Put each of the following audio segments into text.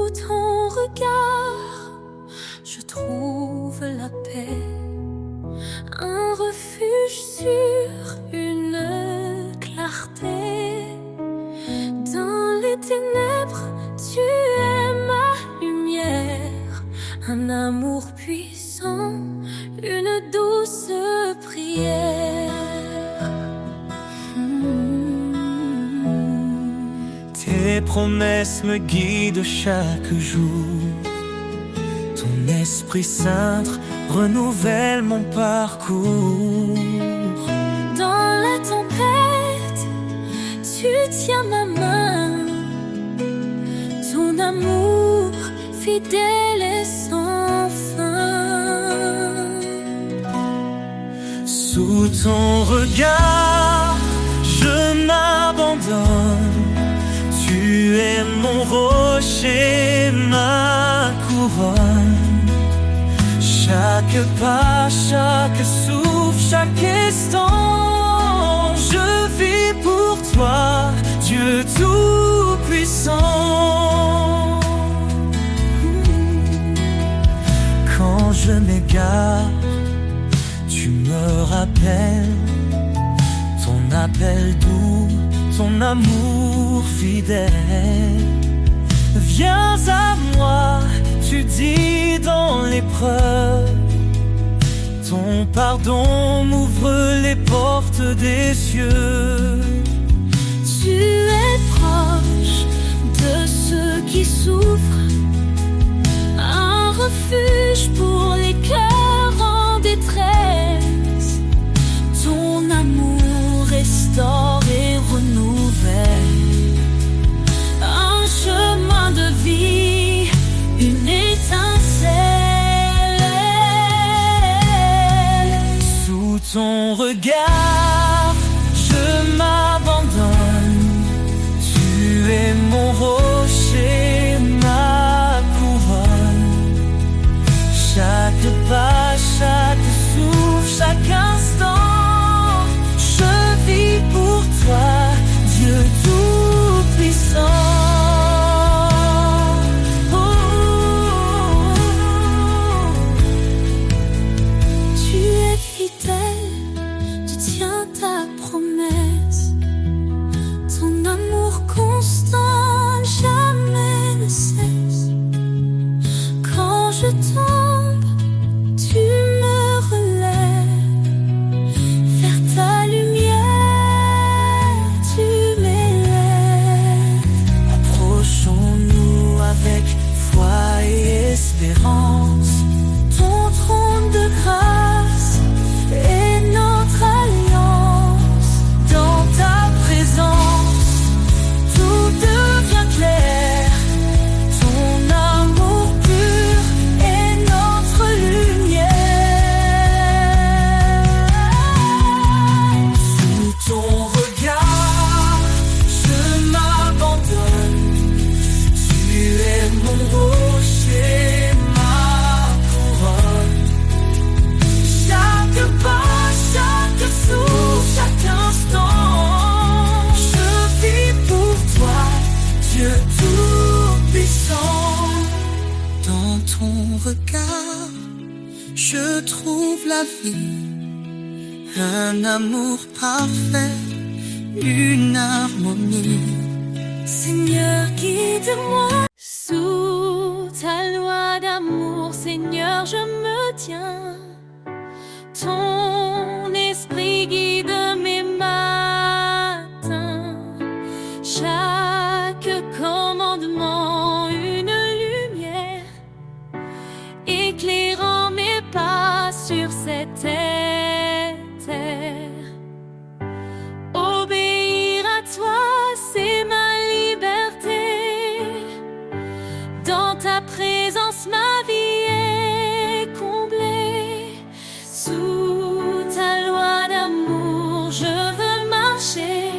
Sous ton regard, je trouve la paix, un refuge sur une clarté. Dans les ténèbres, tu es ma lumière, un amour puissant, une douce prière. Tes promesses me guident chaque jour. Ton Esprit Saint renouvelle mon parcours. Dans la tempête, tu tiens ma main. Ton amour fidèle et sans fin. Sous ton regard, je m'abandonne. Tu es mon rocher, ma couronne. Chaque pas, chaque souffle, chaque instant, je vis pour toi, Dieu Tout-Puissant. Quand je m'égare, tu me rappelles ton appel doux, ton amour fidèle. Viens à moi, tu dis dans l'épreuve. Ton pardon m'ouvre les portes des cieux. Tu es proche de ceux qui souffrent, un refuge pour les cœurs en détresse. Ton amour restaure et renouvelle, un chemin de vie, une étincelle. Sous ton regard, je m'abandonne. Tu es mon rocher, ma couronne. Chaque pas, chaque souffle, chaque instant, je vis pour toi, Dieu Tout-Puissant. Tu es fidèle, tu tiens ta promesse. Ton amour constant jamais ne cesse. Quand je tombe, tu me relèves. Vers ta lumière, tu m'élèves. Approchons-nous avec foi et espérance. Ton trône de grâce est notre alliance. Dans ta présence, tout devient clair. Ton amour pur est notre lumière. Sous ton regard, je m'abandonne. Tu es mon rocher, ma couronne. Chaque pas, chaque souffle, chaque instant, je vis pour toi, Dieu Tout-Puissant. Dans ton regard, je trouve la vie, un amour parfait, une harmonie. Seigneur, guide-moi. Sous ta loi d'amour, Seigneur, je me tiens. Ton esprit guide mes matins. Chaque commandement, une lumière, éclairant mes pas sur cette terre. Obéir à toi, c'est ma liberté. Dans ta présence, ma vie est comblée. Sous ta loi d'amour, je veux marcher.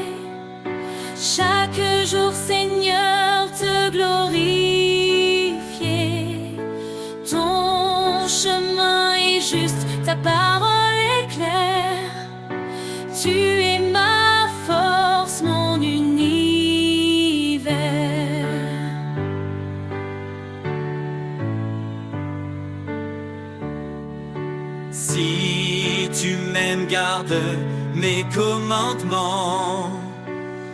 Chaque jour, Seigneur, te glorifier. Ton chemin est juste, ta parole est claire. Tu es ma force, mon univers. Si tu m'aimes, garde mes commandements.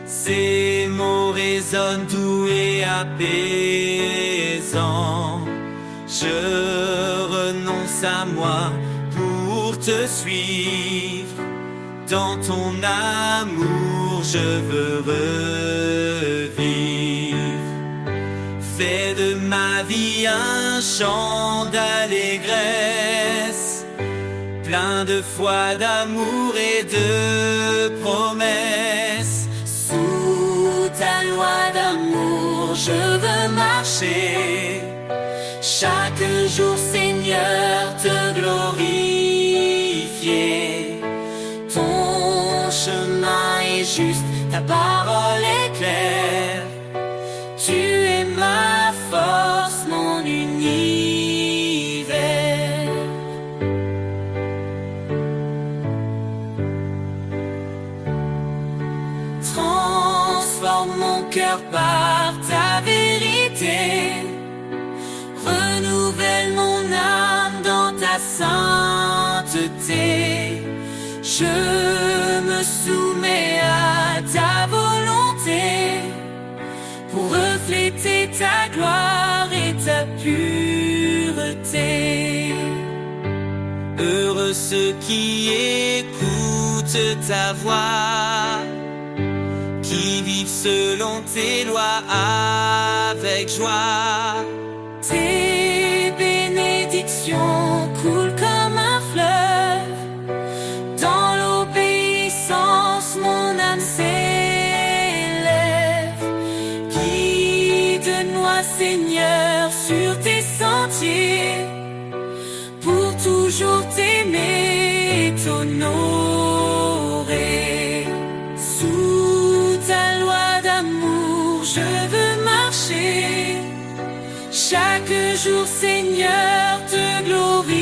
Ces mots résonnent doux et apaisants. Je renonce à moi pour te suivre. Dans ton amour, je veux revivre. Fais de ma vie un chant d'allégresse, plein de foi, d'amour et de promesses. Sous ta loi d'amour, je veux marcher. Chaque jour, Seigneur, te glorifier. Ton chemin est juste, ta parole est claire. Tu es ma force, mon univers. Transforme mon cœur par ta vérité. Renouvelle mon âme dans ta sainteté. Je me soumets à ta volonté pour refléter ta gloire et ta pureté. Heureux ceux qui écoutent ta voix, qui vivent selon tes lois avec joie. Tes bénédictions coulent comme un fleuve. Dans l'obéissance, mon âme s'élève. Guide-moi, Seigneur, sur tes sentiers, pour toujours t'aimer et t'honorer. Sous ta loi d'amour, je veux marcher. Chaque jour, Seigneur, te glorifier.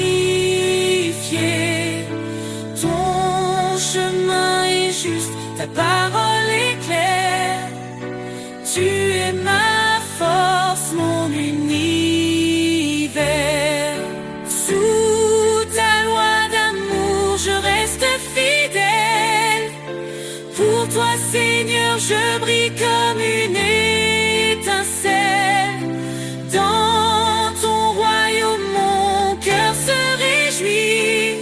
Ton chemin est juste, ta parole est claire. Tu es ma force, mon univers. Sous ta loi d'amour, je reste fidèle. Pour toi, Seigneur, je brille comme une étincelle. Dans ton royaume, mon cœur se réjouit.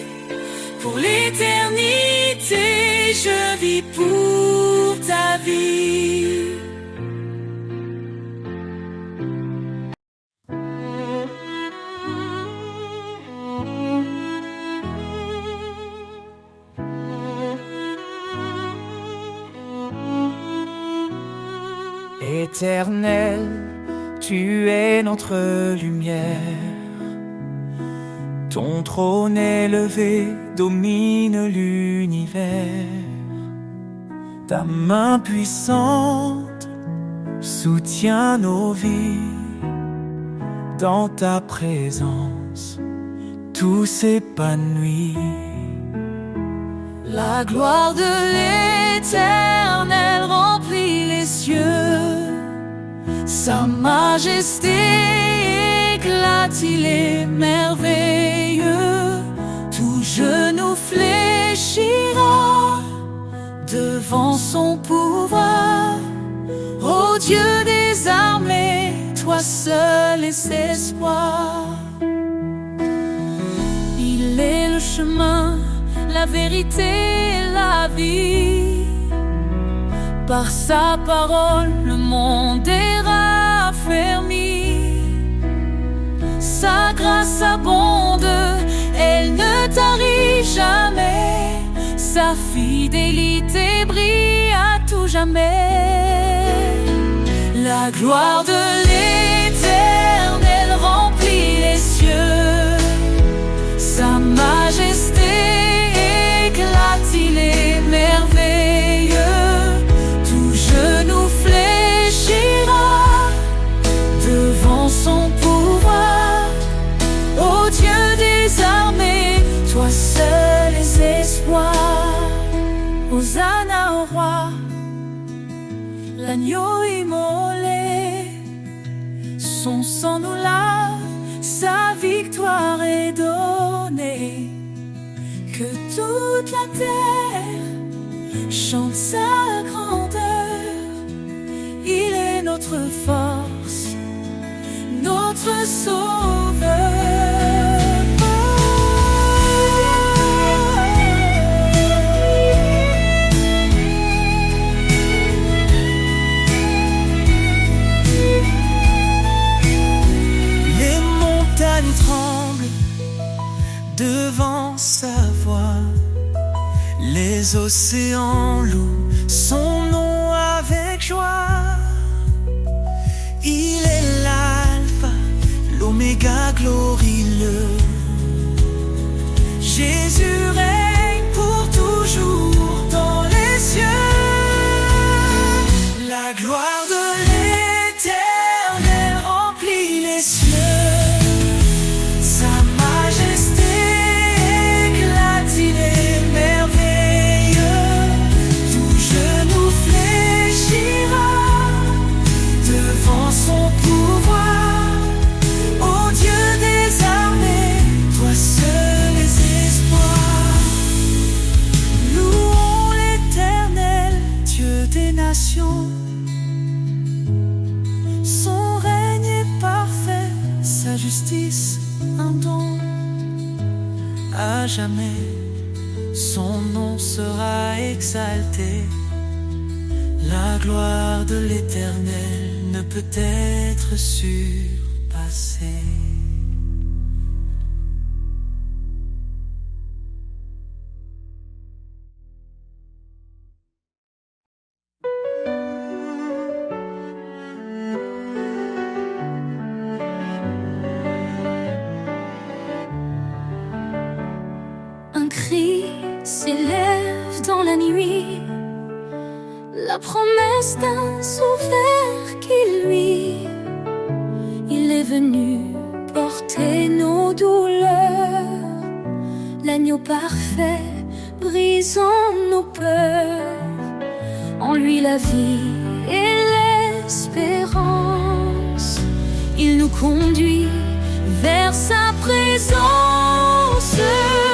Pour l'éternité, je vis pour ta vie. Éternel, tu es notre lumière. Ton trône élevé domine l'univers. Ta main puissante soutient nos vies. Dans ta présence, tout s'épanouit. La gloire de l'Éternel remplit les cieux. Sa majesté éclate, il est merveilleux. Tout genou fléchira devant son pouvoir. Ô Dieu des armées, toi seul est espoir. Il est le chemin, la vérité et la vie. Par sa parole, le monde est raffermi. Sa grâce abonde, elle ne tarit jamais. Sa fidélité brille à tout jamais. La gloire de l'Éternel remplit les cieux. Sa majesté éclate, il est merveilleux. Tout genou fléchira devant son pouvoir. Ô Dieu des armées, toi seul es espoir. Hosanna au roi, l'agneau immolé. Son sang nous lave, sa victoire est donnée. toute la terre chante sa grandeur. Il est notre force, notre sauveur. Les montagnes tremblent devant sa voix, les océans louent son nom avec joie. Il est l'alpha, l'oméga glorieux. Jésus règne pour toujours dans les cieux. La gloire de l'Éternel remplit les cieux. Sa majesté éclate, il est merveilleux. Tout genou fléchira devant son pouvoir. Ô Dieu des armées, toi seul les espoirs. Louons l'Éternel, Dieu des nations. Son règne est parfait, sa justice un don. À jamais, son nom sera exalté. La gloire de l'Éternel ne peut être surpassée. Un cri s'élève dans la nuit, la promesse d'un sauveur qui lui, il est venu porter nos douleurs, l'agneau parfait brisant nos peurs. En lui la vie et l'espérance, il nous conduit vers sa présence.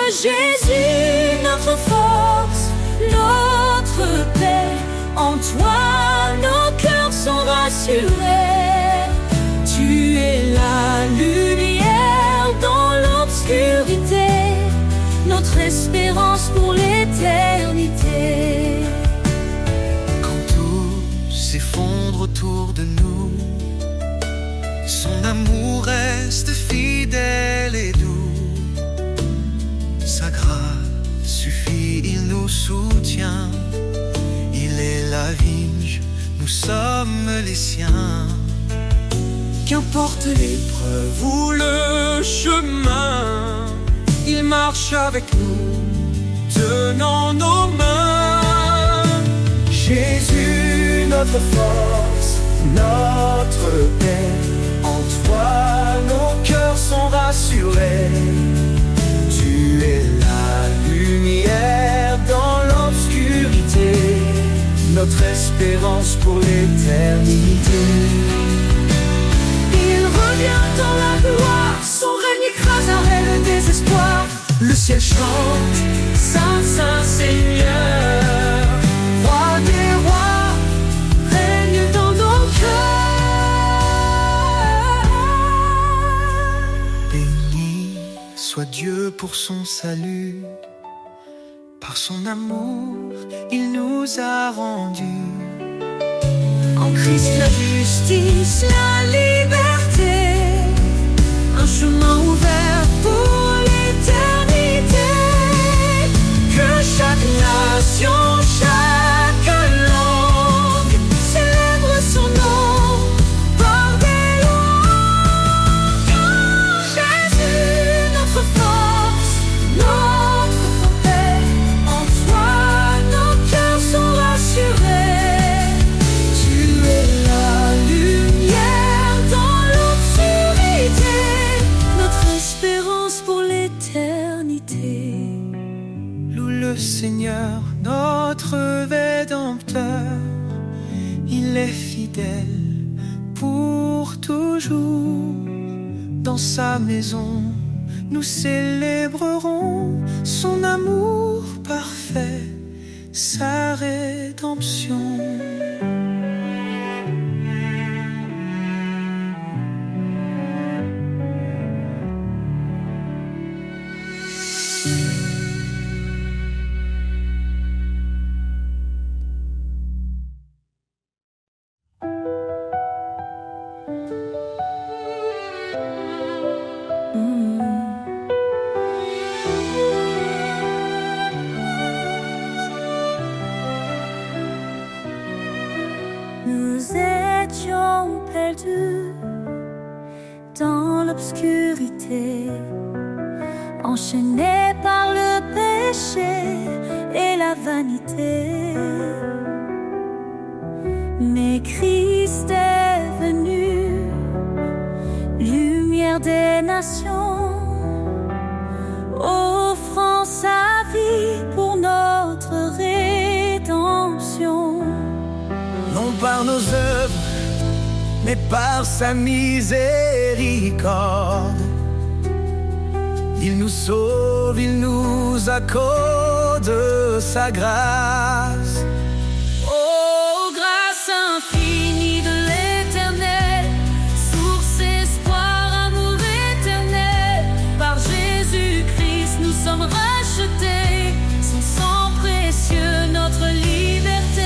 Jésus, notre force, notre paix, en toi nos cœurs sont rassurés. Tu es la lumière dans l'obscurité, notre espérance pour l'éternité. Quand tout s'effondre autour de nous, son amour reste fidèle et doux. Sa grâce suffit, il nous soutient. Il est la vigne, nous sommes les siens. Qu'importe l'épreuve ou le chemin, il marche avec nous, tenant nos mains. Jésus, notre force, notre paix, en toi nos cœurs sont rassurés. Tu es la lumière dans l'obscurité, notre espérance pour l'éternité. Il revient dans la gloire, son règne écraserait le désespoir. Le ciel chante, Saint, Saint Seigneur, Roi des rois, règne dans nos cœurs. Béni soit Dieu pour son salut, par son amour, il nous a rendus. En Christ la justice, la liberté, un chemin ouvert pour l'éternité. Que chaque nation, chaque langue Célèbre son nom par des louanges. Jésus, notre force, notre paix, en toi nos cœurs sont rassurés. Tu es la lumière dans l'obscurité, notre espérance pour l'éternité. Loue le Seigneur, notre Rédempteur. Il est fidèle pour toujours. Dans sa maison, nous célébrerons son amour parfait, sa rédemption. Nous étions perdus dans l'obscurité, enchaînés par le péché et la vanité. Mais Christ est venu, lumière des nations, offrant sa vie pour notre rédemption. Non par nos œuvres, mais par sa miséricorde. Il nous sauve, il nous accorde sa grâce. Oh, grâce infinie de l'Éternel, source, espoir, amour éternel. Par Jésus-Christ, nous sommes rachetés, son sang précieux, notre liberté.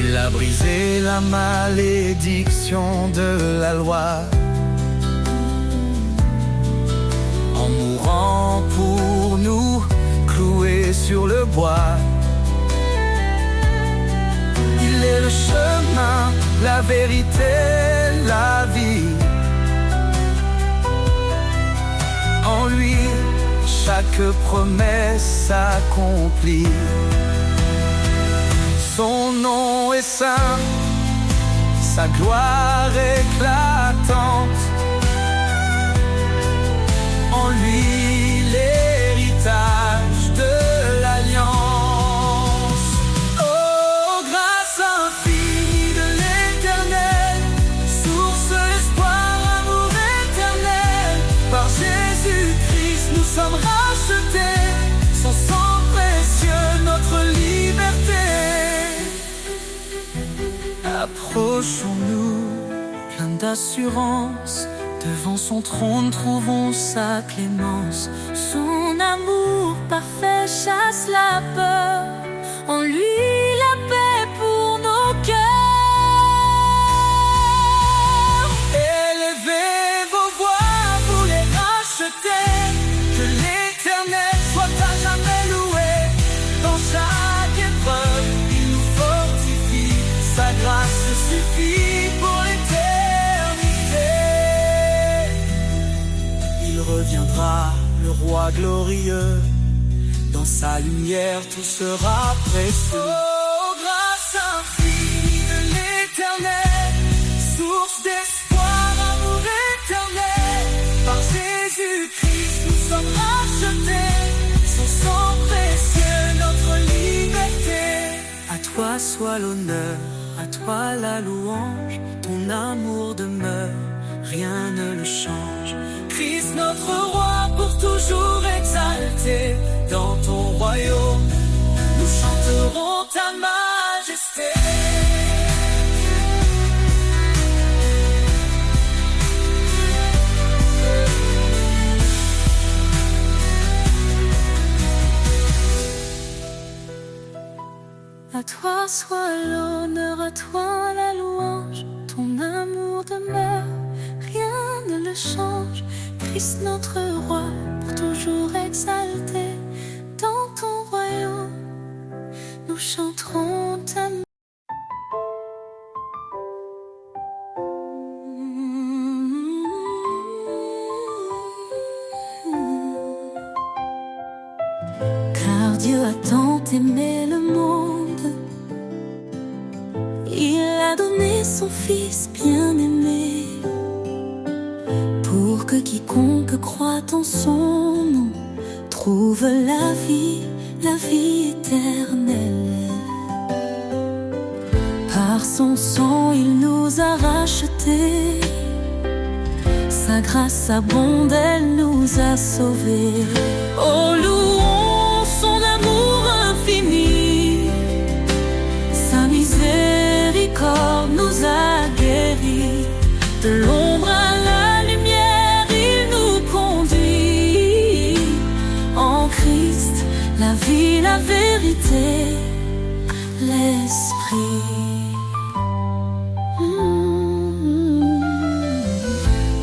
Il a brisé la malédiction de la loi, en mourant pour nous, cloué sur le bois. Il est le chemin, la vérité, la vie. En lui, chaque promesse s'accomplit. Son nom est saint, sa gloire éclatante. En lui, l'héritage de l'alliance. Oh, grâce infinie de l'Éternel, source, espoir, amour éternel. Par Jésus-Christ, nous sommes rachetés, son sang précieux, notre liberté. Approchons-nous, plein d'assurance, devant son trône trouvons sa clémence. Son amour parfait chasse la peur, en lui la paix pour nos cœurs. Élevez vos voix, vous les rachetés, que l'Éternel soit à jamais loué. Dans chaque épreuve, il nous fortifie, sa grâce suffit pour l'éternité. Il reviendra, le roi glorieux, dans sa lumière tout sera précieux. Oh, grâce infinie de l'Éternel, source d'espoir, amour éternel. Par Jésus-Christ, nous sommes rachetés, son sang précieux, notre liberté. À toi soit l'honneur, à toi la louange, ton amour demeure, rien ne le change. Christ notre roi, pour toujours exalté, dans ton royaume, nous chanterons ta majesté. À toi soit l'honneur, à toi la louange, ton amour demeure, rien ne le change. Christ notre roi, pour toujours exalté, dans ton royaume, nous chanterons ta Car Dieu a tant aimé le monde, il a donné son Fils bien-aimé, pour que quiconque croit en son nom trouve la vie éternelle. Par son sang il nous a rachetés, sa grâce abonde, elle nous a sauvés. Oh, louons son amour infini, sa miséricorde nous a guéris. De l'ombre à la lumière, il nous conduit. En Christ, la vie, la vérité, l'esprit.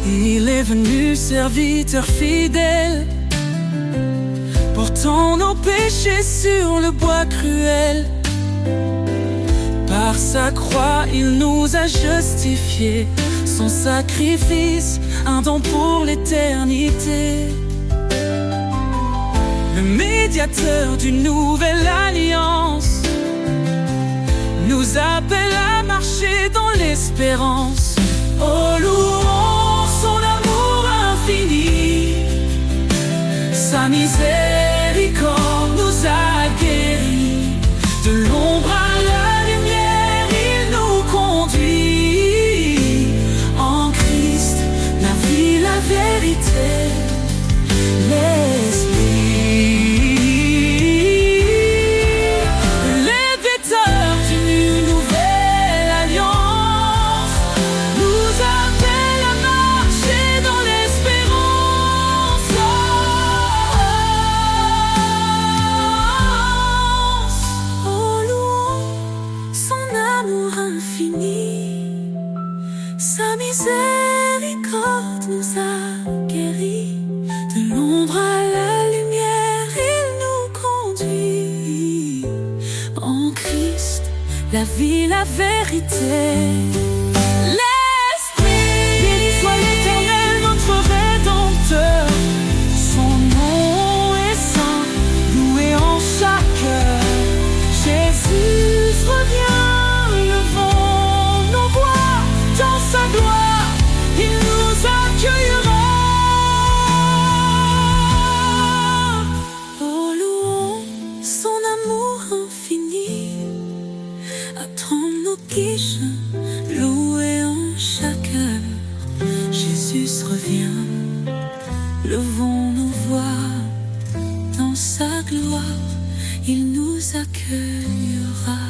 Il est venu serviteur fidèle, portant nos péchés sur le bois cruel. Par sa croix, il nous a justifiés. Son sacrifice, un don pour l'éternité. Le médiateur d'une nouvelle alliance nous appelle à marcher dans l'espérance. Oh, louons son amour infini, sa miséricorde nous a guéris. De l'ombre à la lumière, il nous conduit. En Christ, la vie, la vérité, l'esprit. Les vecteurs d'une nouvelle alliance nous appellent à marcher dans l'espérance. Oh, louons son amour infini, sa miséricorde nous a guéris. De l'ombre à la lumière, il nous conduit. En Christ, la vie, la vérité, l'esprit. Béni soit l'Éternel, notre Rédempteur. Son nom est saint, loué en chaque heure. Jésus revient, levons nos voix dans sa gloire. Il nous accueillera. Oh, louons son amour infini, attends nos quiches, loué en chaque heure. Jésus revient, levons nos voix dans sa gloire, il nous accueillera.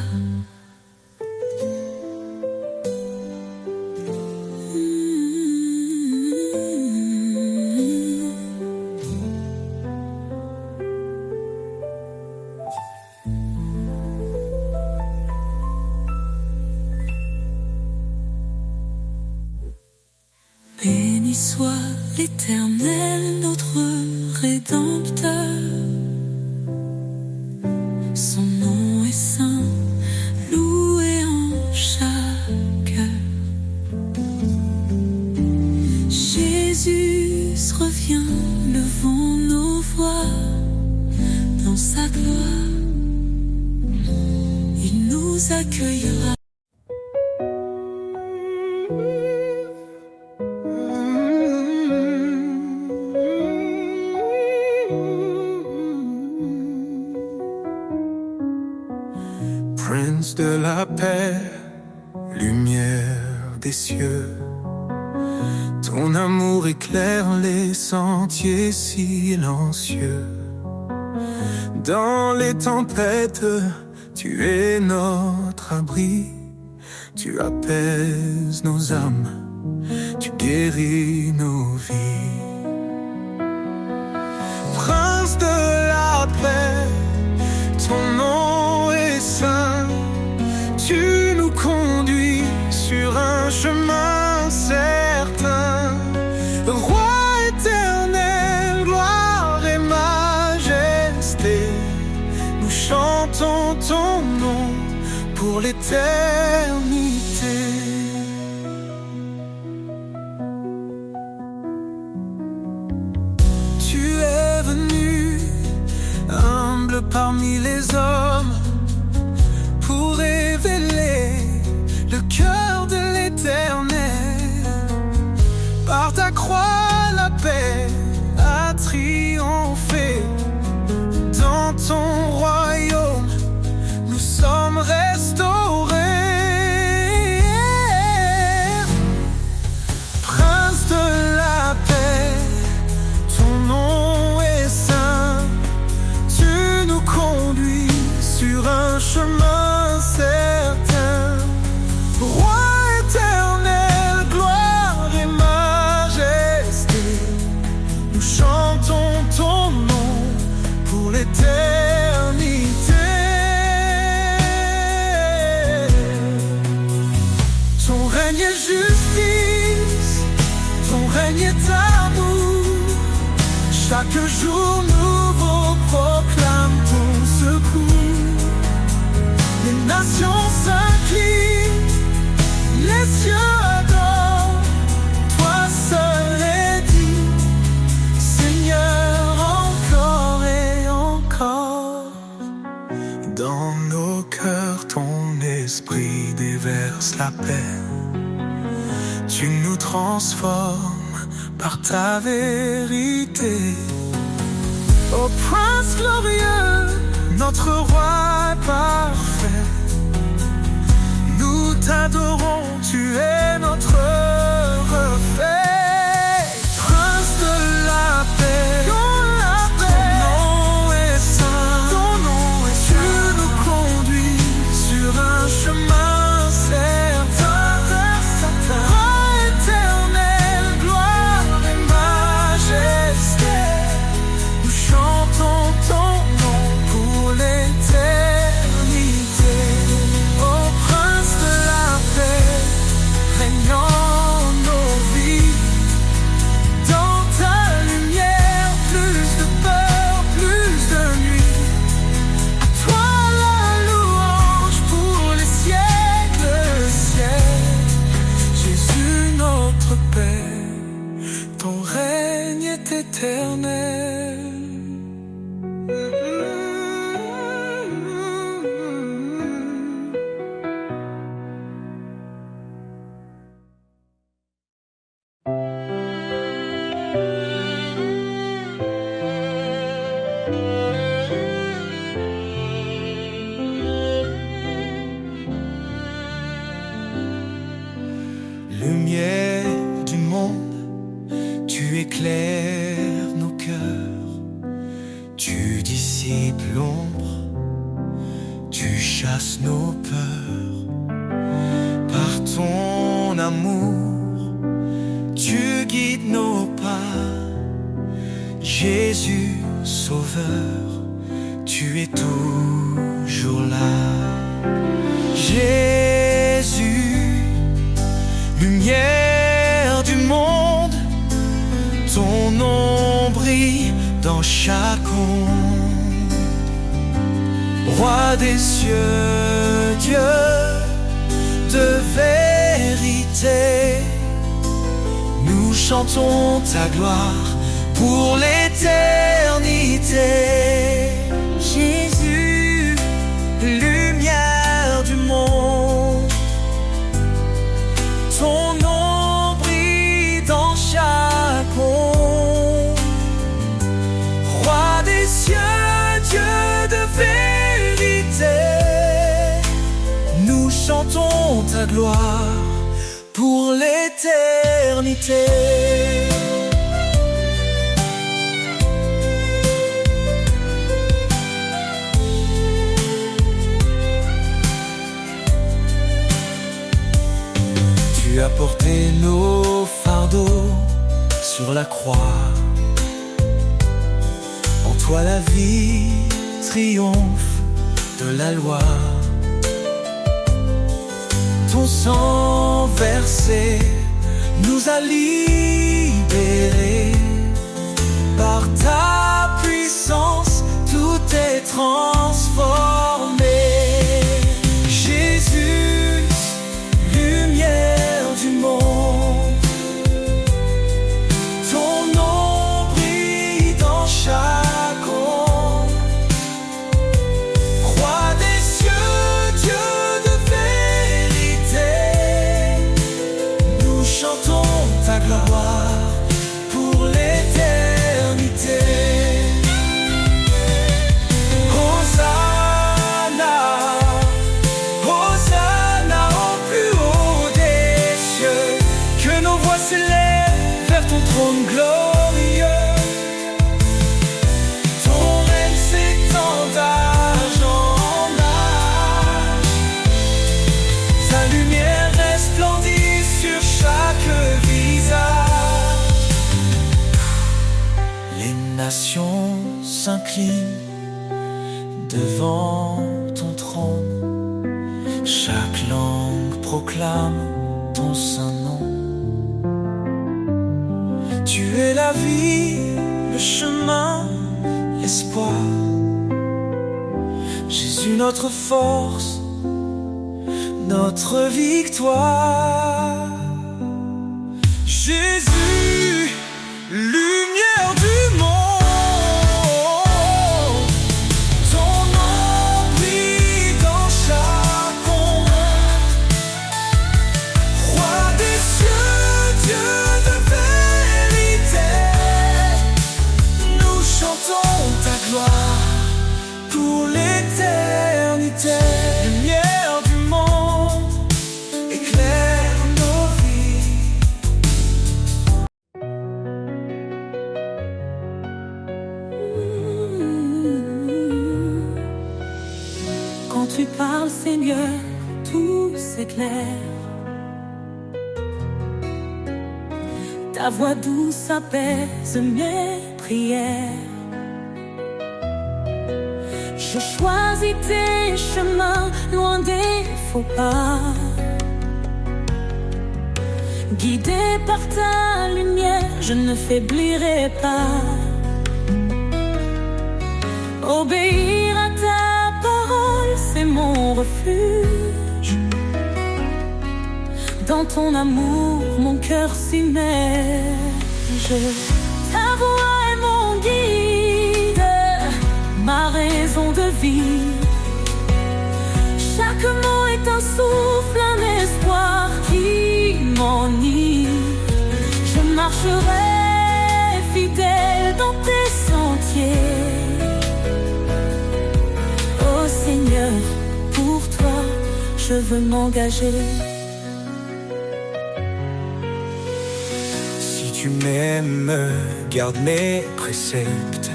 Béni soit l'Éternel, notre Rédempteur. Son nom est saint, loué en chaque heure. Jésus revient, levons nos voix dans sa gloire, il nous accueillera. Prince de la paix, lumière des cieux, ton amour éclaire les sentiers silencieux. Dans les tempêtes, tu es notre abri, tu apaises nos âmes, tu guéris nos vies. Prince de la paix, ton nom est saint, tu nous conduis sur un chemin certain. Roi éternel, gloire et majesté, nous chantons ton nom pour l'éternité. Tu es venu, humble parmi les hommes, pour révéler le cœur de l'Éternel. Par ta croix, la paix a triomphé. Dans ton royaume, nous sommes restaurés. règne est justice, ton règne est amour. Chaque jour nouveau proclame ton secours. Les nations s'inclinent, les cieux adorent, toi seul est digne, Seigneur, encore et encore. Dans nos cœurs, ton esprit déverse la paix. Tu nous transformes par ta vérité. Ô Prince glorieux, notre roi est parfait. Nous t'adorons, tu es notre reflet. Prince de la paix, ton nom est saint, ton nom est saint. Tu nous conduis sur un chemin certain. Roi éternel, gloire et majesté, nous chantons ton nom pour l'éternité. Ô Prince de la paix, régnant nos vies, dans ta lumière, plus de peur, plus de nuit. À toi la louange pour les siècles, siècles. Jésus notre Père, ton règne est éternel. Lumière du monde, tu éclaires nos cœurs, tu dissipes l'ombre, tu chasses nos peurs. Par ton amour, tu guides nos pas. Jésus, Sauveur, tu es toujours là. Jésus, lumière du monde, ton nom brille dans chaque onde. Roi des cieux, Dieu de vérité, nous chantons ta gloire pour l'éternité. Jésus, lumière du monde, ton nom brille dans chaque onde. Roi des cieux, Dieu de vérité, nous chantons ta gloire pour l'éternité. Tu as porté nos fardeaux sur la croix. En toi la vie triomphe de la loi. Ton sang versé nous a libérés. Par ta puissance, tout est transformé. Jésus, lumière du monde, ton nom brille dans chaque onde. Roi des cieux, Dieu de vérité, nous chantons ta gloire pour l'éternité. Hosanna, Hosanna au plus haut des cieux, que nos voix s'élèvent vers ton trône glorieux. Ton règne s'étend d'âge en âge, ta lumière resplendit sur chaque visage. Les nations s'inclinent devant ton trône, chaque langue proclame ton saint nom. Tu es la vie, le chemin, l'espoir. Jésus, notre force, notre victoire. Jésus, lumière du monde, ton nom brille dans chaque ombre. Roi des cieux, Dieu de vérité, nous chantons ta gloire pour l'éternité. Lumière du monde, éclaire nos vies. Quand tu parles, Seigneur, tout s'éclaire. Ta voix douce apaise mes prières. Je choisis tes chemins, loin des faux pas. Guidé par ta lumière, je ne faiblirai pas. Obéir à ta parole, c'est mon refuge. Dans ton amour, mon cœur s'immerge. Ta voix est mon guide, ma raison de vivre. Chaque mot est un souffle, un espoir qui m'enivre. Je marcherai fidèle dans tes sentiers. Oh Seigneur, pour toi, je veux m'engager. Si tu m'aimes, garde mes préceptes.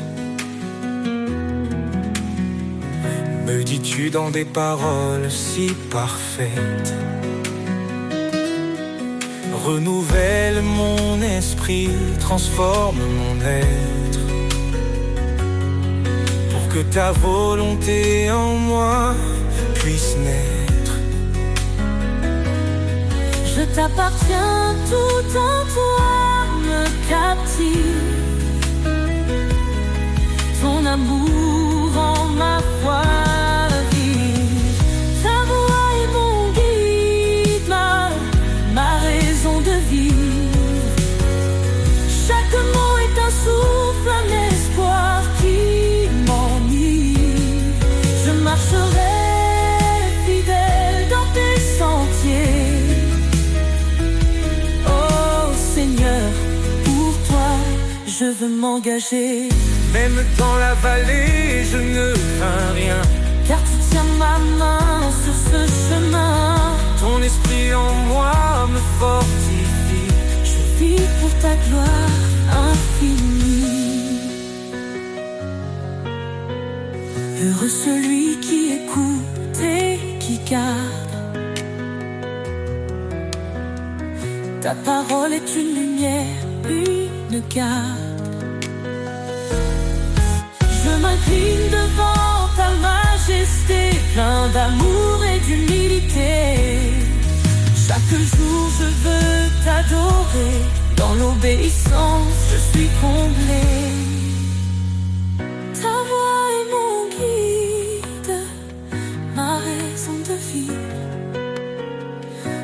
Me dis-tu dans des paroles si parfaites. Renouvelle mon esprit, transforme mon être, pour que ta volonté en moi puisse naître. Je t'appartiens, tout en toi me captive. Ton amour en ma foi vive. Ta voix est mon guide, ma raison de vivre. Chaque mot est un souffle, un espoir qui m'enivre. Je marcherai fidèle dans tes sentiers. Oh Seigneur, pour toi, je veux m'engager. Même dans la vallée, je ne crains rien, Car tu tiens ma main sur ce chemin. ton esprit en moi me fortifie. Je vis pour ta gloire infinie. Heureux celui qui écoute et qui garde. Ta parole est une lumière, une garde. Je m'incline devant ta majesté, plein d'amour et d'humilité. Chaque jour je veux t'adorer, dans l'obéissance je suis comblé. Ta voix est mon guide, ma raison de vivre.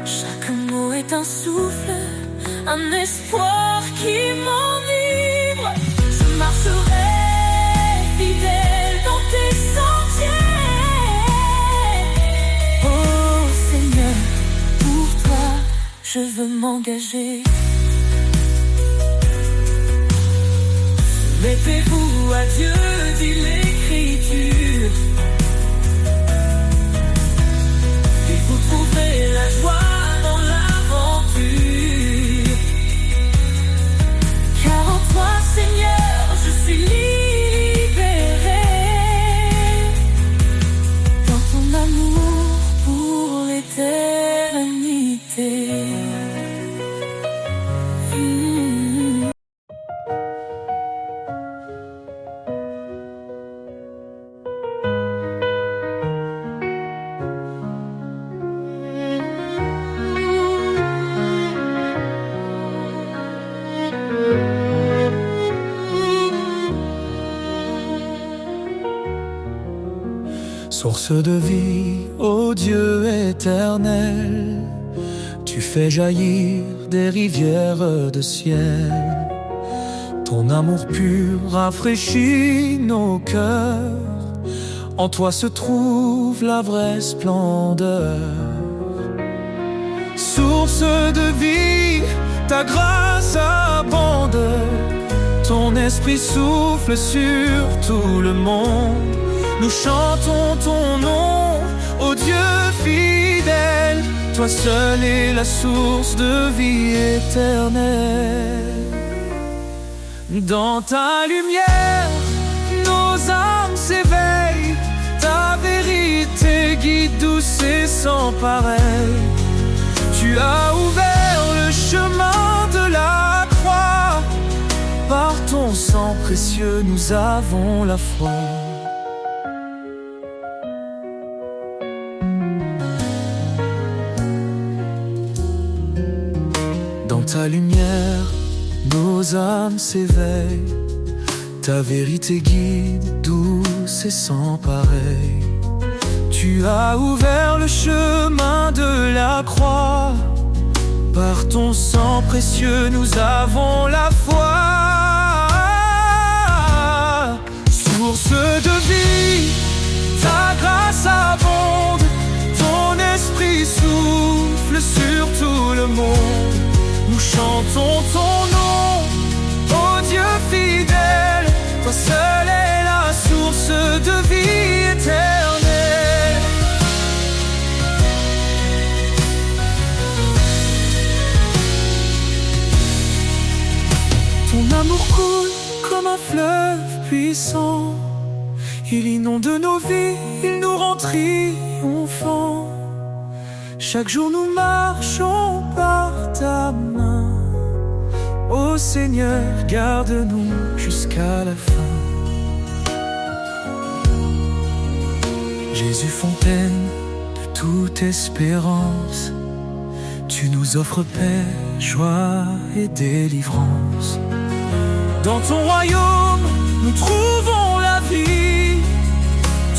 Chaque mot est un souffle, un espoir qui m'enivre. Je marcherai fidèle dans tes sentiers. Oh Seigneur, pour toi, je veux m'engager. Mettez-vous à Dieu, dit l'Écriture, et vous trouverez la joie dans l'aventure. Car en toi, Seigneur, je suis libéré. Dans ton amour pour l'éternité. Source de vie, ô Dieu éternel, tu fais jaillir des rivières de ciel. Ton amour pur rafraîchit nos cœurs. En toi se trouve la vraie splendeur. Source de vie, ta grâce abonde. Ton esprit souffle sur tout le monde. Nous chantons ton nom, ô Dieu fidèle. Toi seul es la source de vie éternelle. Dans ta lumière, nos âmes s'éveillent. Ta vérité guide douce et sans pareil. Tu as ouvert le chemin de la croix. Par ton sang précieux, nous avons la foi. Dans ta lumière, nos âmes s'éveillent. Ta vérité guide, douce et sans pareil. Tu as ouvert le chemin de la croix. Par ton sang précieux, nous avons la foi. Source de vie, ta grâce abonde. Ton esprit souffle sur tout le monde. Nous chantons ton nom, ô Dieu fidèle. Toi seul est la source de vie éternelle. Ton amour coule comme un fleuve puissant. Il inonde nos vies, il nous rend triomphants. Chaque jour nous marchons par ta main. Ô Seigneur, garde-nous jusqu'à la fin. Jésus, fontaine de toute espérance, tu nous offres paix, joie et délivrance. Dans ton royaume, nous trouvons la vie.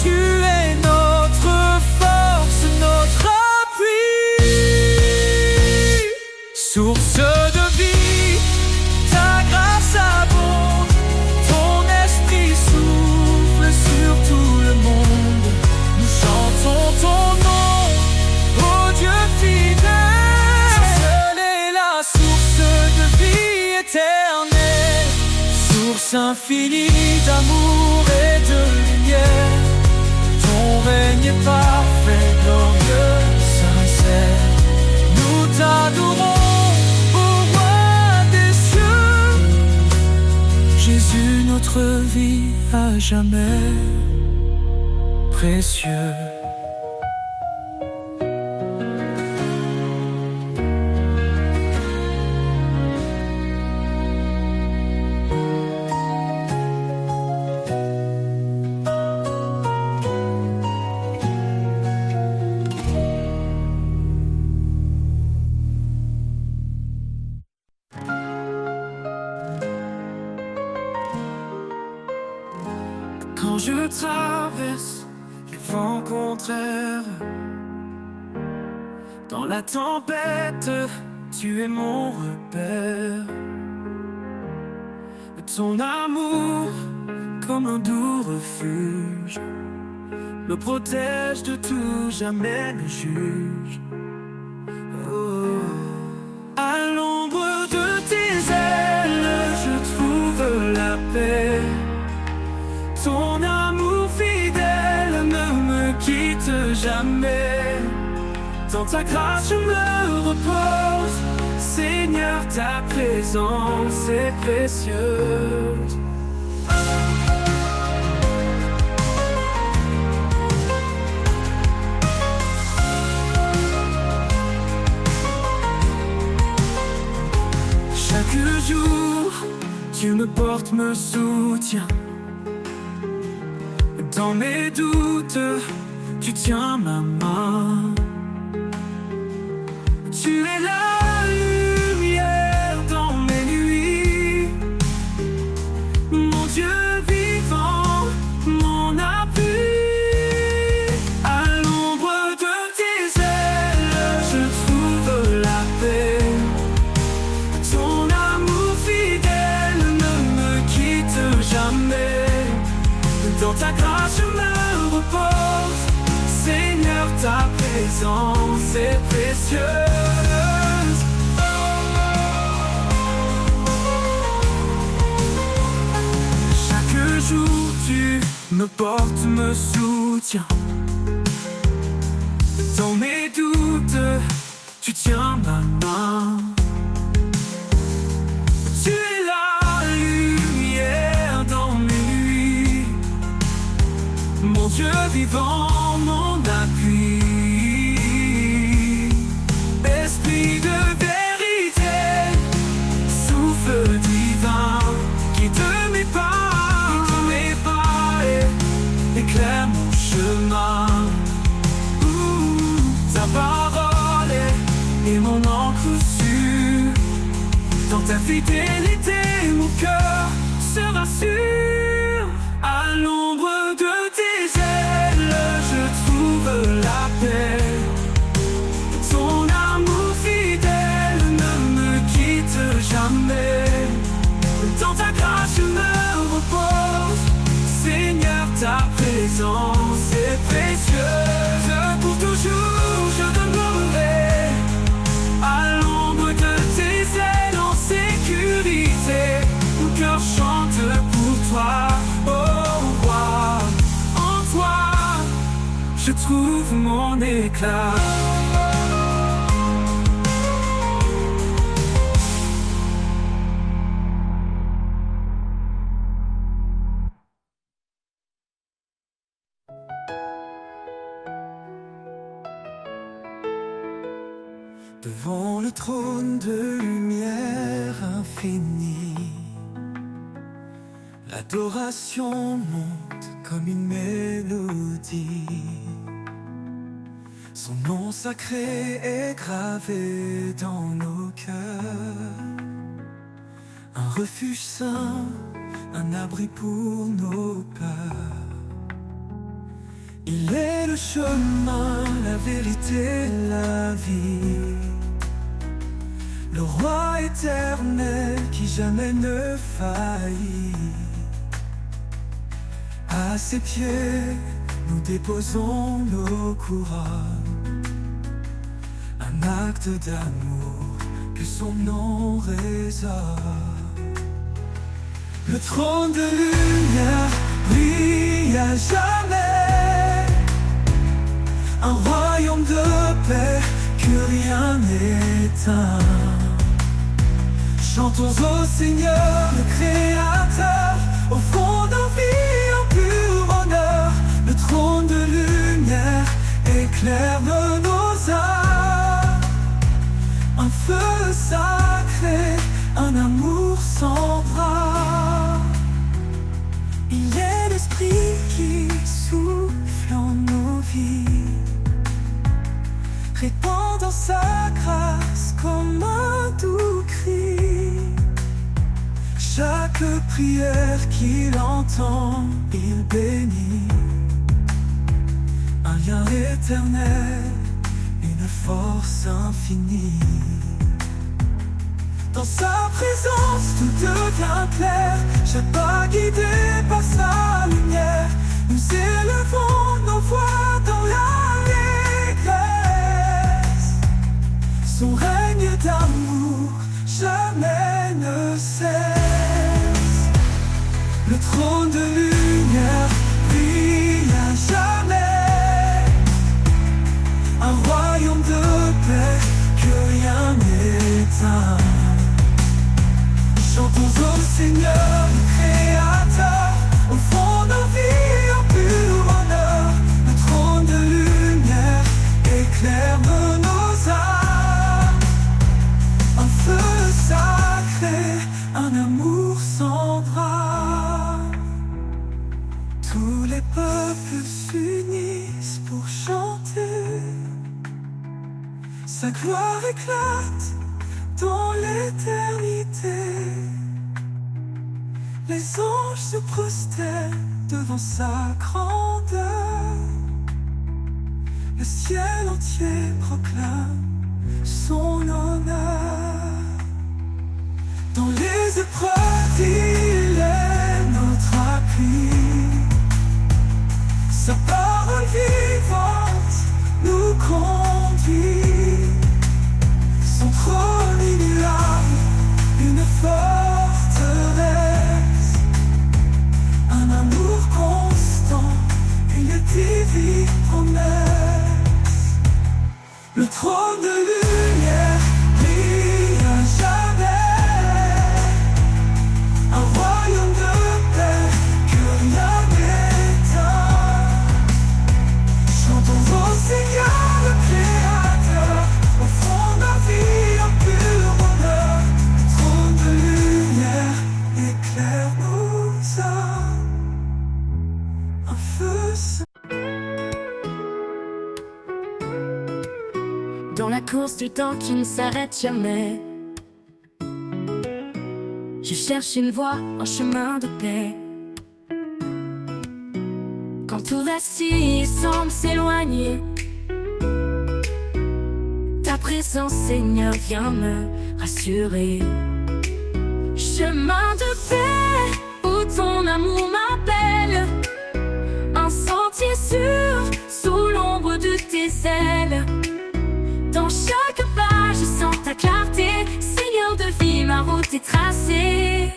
Tu es notre force, notre appui. Source de vie, ta grâce abonde. Ton esprit souffle sur tout le monde. Nous chantons ton nom, ô Dieu fidèle. Seule est la source de vie éternelle. Source infinie d'amour et de lumière. Ton règne est parfait, glorieux, sincère. Nous t'adorons, ô roi des cieux. Jésus, notre vie à jamais précieux. Quand je traverse les vents contraires, dans la tempête, tu es mon repère. Ton amour, comme un doux refuge, me protège de tout, jamais ne juge. Oh. À l'ombre de tes ailes, je trouve la paix. Ton amour fidèle ne me quitte jamais. Dans ta grâce je me repose. Seigneur, ta présence est précieuse. Chaque jour, tu me portes, me soutiens. Dans mes doutes, tu tiens ma main. Tu es la lumière dans mes nuits, mon Dieu vivant, mon appui. ta grâce je me repose. Seigneur, ta présence est précieuse. Chaque jour tu me portes, me soutiens. Dans mes doutes, tu tiens ma main. Tu es la lumière dans mes nuits, mon Dieu vivant, mon appui. Esprit de vérité, souffle divin, guide mes pas et éclaire mon chemin. Ta parole est mon encre sûre. Dans ta fidélité, mon cœur se rassure. À l'ombre de tes ailes, je trouve la paix. Ton amour fidèle ne me quitte jamais. Dans ta grâce je me repose. Seigneur, ta présence est précieuse. Pour toujours je demeurerai à l'ombre de tes ailes en sécurité. Mon cœur chante pour toi, oh roi. En toi je trouve mon éclat. Devant le trône de lumière infinie, l'adoration monte comme une mélodie. Son nom sacré est gravé dans nos cœurs. Un refuge saint, un abri pour nos peurs. Il est le chemin, la vérité, la vie. Le roi éternel qui jamais ne faillit. À ses pieds, nous déposons nos couronnes. Un acte d'amour que son nom résonne. Le trône de lumière brille à jamais. Un royaume de paix que rien n'éteint. Chantons au Seigneur, le Créateur, offrons nos vies en pur honneur. Le trône de lumière éclaire nos âmes. Un feu sacré, un amour sans bras. Il est l'Esprit qui souffle en nos vies, répandant sa grâce comme un doux cri. Chaque prière qu'il entend, il bénit. Un lien éternel, une force infinie. Dans sa présence, tout devient clair. Chaque pas guidé par sa lumière. Nous élevons nos voix dans l'allégresse. Son règne d'amour jamais ne cesse. Le trône de lumière brille à jamais. Un royaume de paix que rien n'éteint. Chantons au Seigneur, le Créateur, offrons nos vies en pur honneur. Le trône de lumière éclaire nos âmes. Un feu sacré, un amour sans bras. Tous les peuples s'unissent pour chanter. Sa gloire éclate dans l'éternité. Les anges se prosternent devant sa grandeur. Le ciel entier proclame son honneur. Dans les épreuves, il est notre appui. silence du temps qui ne s'arrête jamais. Je cherche une voie, un chemin de paix. Quand tout vacille semble s'éloigner, ta présence, Seigneur, vient me rassurer. Chemin de paix, où ton amour m'appelle, un sentier sûr, sous l'ombre de tes ailes. Dans chaque pas, je sens ta clarté, Seigneur de vie, ma route est tracée.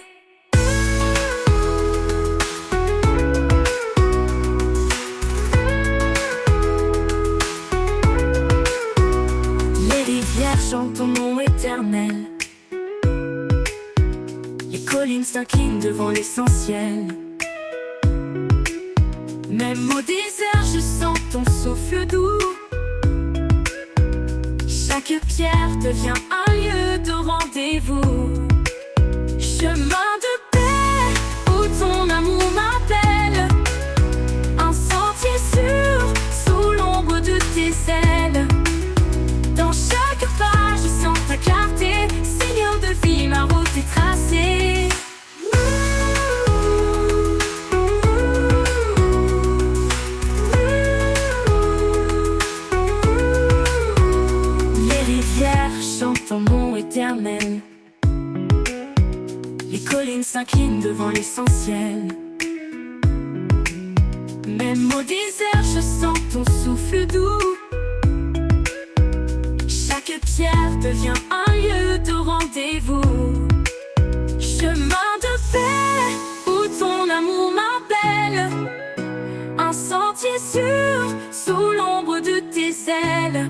Les rivières chantent ton nom éternel, les collines s'inclinent devant l'essentiel. Même au désert, je sens ton souffle doux. Chaque pierre devient un lieu de rendez-vous. Chemin de paix, où ton amour m'appelle, un sentier sûr, sous l'ombre de tes ailes. Dans chaque pas, je sens ta clarté, Seigneur de vie, ma route est tracée. Ton nom éternel, les collines s'inclinent devant l'essentiel. Même au désert, je sens ton souffle doux. Chaque pierre devient un lieu de rendez-vous. Chemin de paix, où ton amour m'appelle, un sentier sûr, sous l'ombre de tes ailes.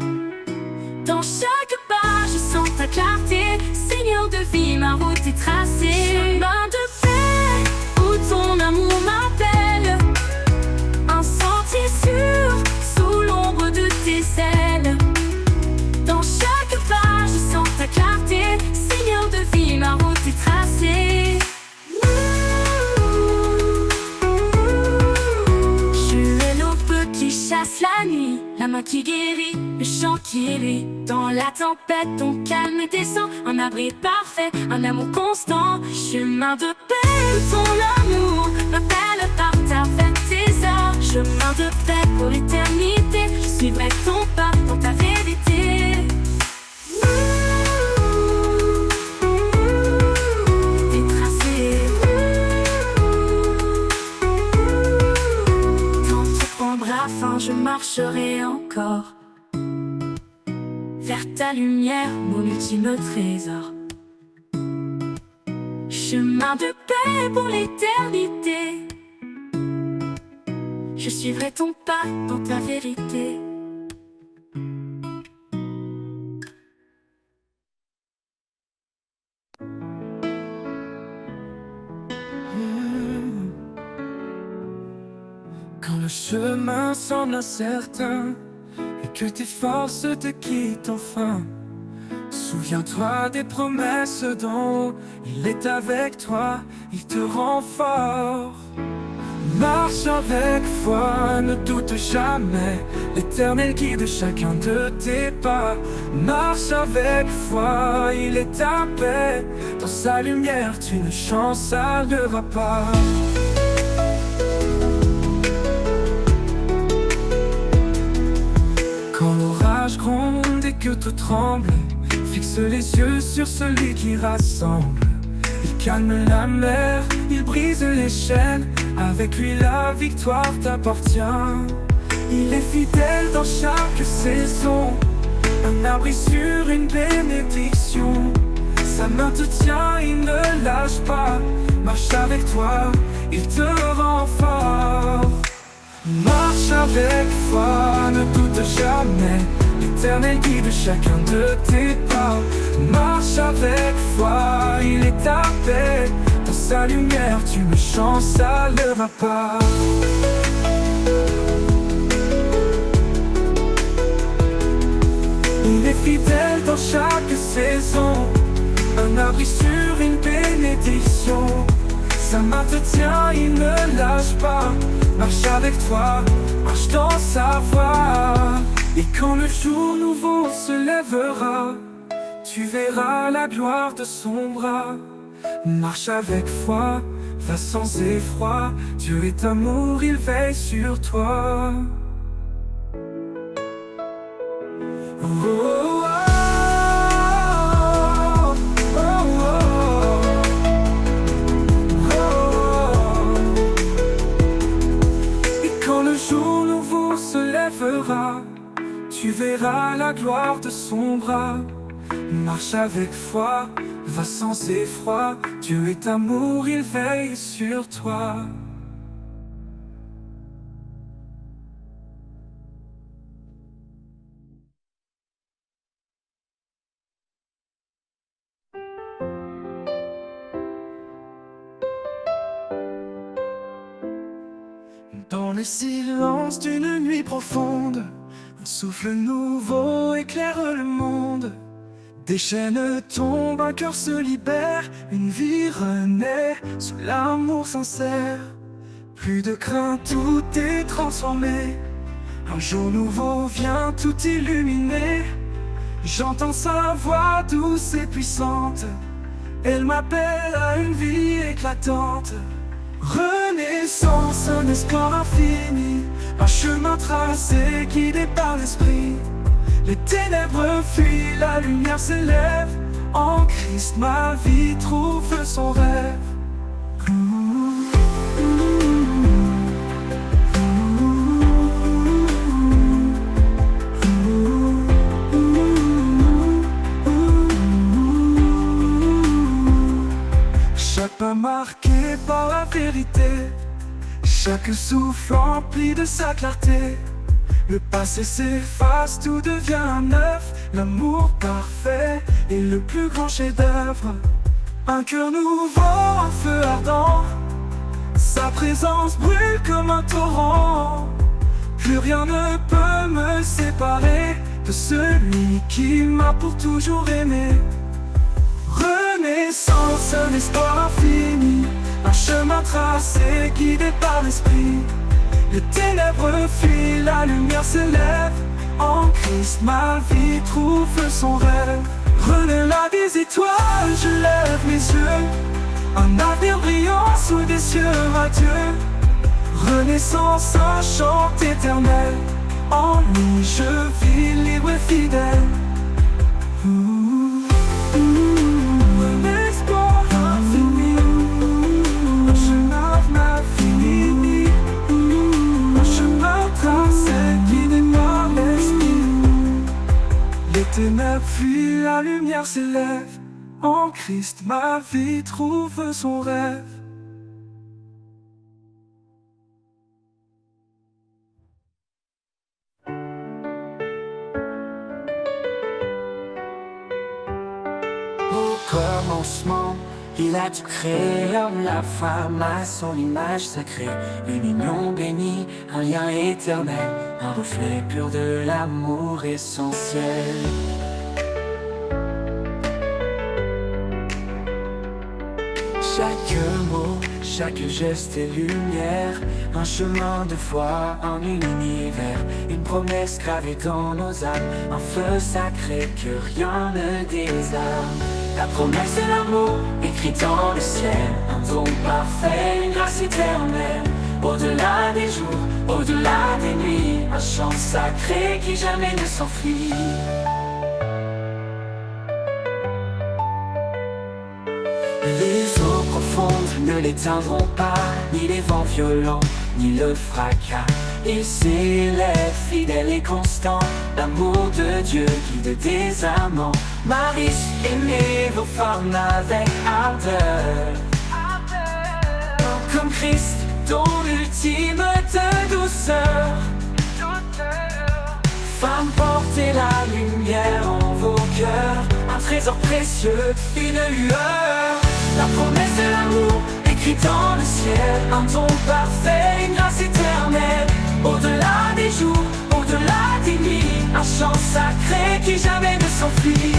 Dans chaque pas, je sens ta clarté, Seigneur de vie, ma route est tracée. Chemin de paix, où ton amour m'appelle, un sentier sûr, sous l'ombre de tes ailes. Dans chaque pas, je sens ta clarté, Seigneur de vie, ma route est tracée. Je es l'aube qui chasse la nuit, la main qui guérit, le chant qui élit. Dans la tempête, ton calme descend, un abri parfait, un amour constant. Chemin de paix, où ton amour m'appelle par ta tes heures. Chemin de paix pour l'éternité, je suivrai ton pas dans ta vérité. T'es tracé, quand tu prendras fin, je marcherai encore vers ta lumière, mon ultime trésor. Chemin de paix pour l'éternité, je suivrai ton pas dans ta vérité. Quand le chemin semble incertain et que tes forces te quittent enfin, souviens-toi des promesses d'en haut. Il est avec toi, il te rend fort. Marche avec foi, ne doute jamais, l'Éternel guide chacun de tes pas. Marche avec foi, il est ta paix, dans sa lumière tu ne chancelleras pas. Quand l'orage gronde et que tout tremble, fixe les yeux sur celui qui rassemble. Il calme la mer, il brise les chaînes, avec lui la victoire t'appartient. Il est fidèle dans chaque saison, un abri sur une bénédiction. Sa main te tient, il ne lâche pas, marche avec toi, il te rend fort. Marche avec foi, ne doute jamais, l'Éternel guide chacun de tes pas. Marche avec foi, il est ta paix, dans sa lumière tu ne chancelleras pas. Il est fidèle dans chaque saison, un abri sur une bénédiction. Sa main te tient, il ne lâche pas, marche avec toi, marche dans sa voie. Et quand le jour nouveau se lèvera, tu verras la gloire de son bras. Marche avec foi, va sans effroi, Dieu est amour, il veille sur toi. Oh, oh, oh, oh, oh. Et quand le jour nouveau se lèvera, tu verras la gloire de son bras. Marche avec foi, va sans effroi, Dieu est amour, il veille sur toi. Dans le silence d'une nuit profonde, un souffle nouveau éclaire le monde. Des chaînes tombent, un cœur se libère, une vie renaît sous l'amour sincère. Plus de crainte, tout est transformé. Un jour nouveau vient tout illuminer. J'entends sa voix douce et puissante. Elle m'appelle à une vie éclatante. Renaissance, un espoir infini, un chemin tracé, guidé par l'esprit. Les ténèbres fuient, la lumière s'élève. En Christ ma vie trouve son rêve. Chaque pas marqué par la vérité, chaque souffle empli de sa clarté. Le passé s'efface, tout devient neuf. L'amour parfait est le plus grand chef-d'œuvre. Un cœur nouveau, un feu ardent. Sa présence brûle comme un torrent. Plus rien ne peut me séparer de celui qui m'a pour toujours aimé. Renaissance, un espoir infini, un chemin tracé, guidé par l'esprit. Les ténèbres fuient, la lumière s'élève. En Christ ma vie trouve son rêve. Renaît la des étoiles, je lève mes yeux. Un avenir brillant sous des cieux radieux. Renaissance, un chant éternel. En lui je vis libre et fidèle. Un espoir infini, un chemin infini, un chemin tracé, guidé par l'esprit. Les ténèbres fuient, la lumière s'élève. En Christ ma vie trouve son rêve. Au commencement, il a tout créé, l'homme, la femme, à son image sacrée. Une union bénie, un lien éternel, un reflet pur de l'amour essentiel. Chaque mot, chaque geste est lumière, un chemin de foi, un univers, une promesse gravée dans nos âmes, un feu sacré que rien ne désarme. La promesse de l'amour, écrite dans le ciel, un don parfait, une grâce éternelle. Au-delà des jours, au-delà des nuits, un chant sacré qui jamais ne s'enfuit. Les eaux profondes ne l'éteindront pas, ni les vents violents, ni le fracas. Il s'élève fidèle et constant, l'amour de Dieu guide des amants. Marie, aimez vos femmes avec ardeur, comme Christ, don ultime de douceur. Femmes, portez la lumière en vos cœurs, un trésor précieux, une lueur. La promesse de l'amour, écrite dans le ciel, un don parfait, une grâce éternelle. Au-delà des jours, au-delà des nuits, un chant sacré qui jamais ne s'enfuit.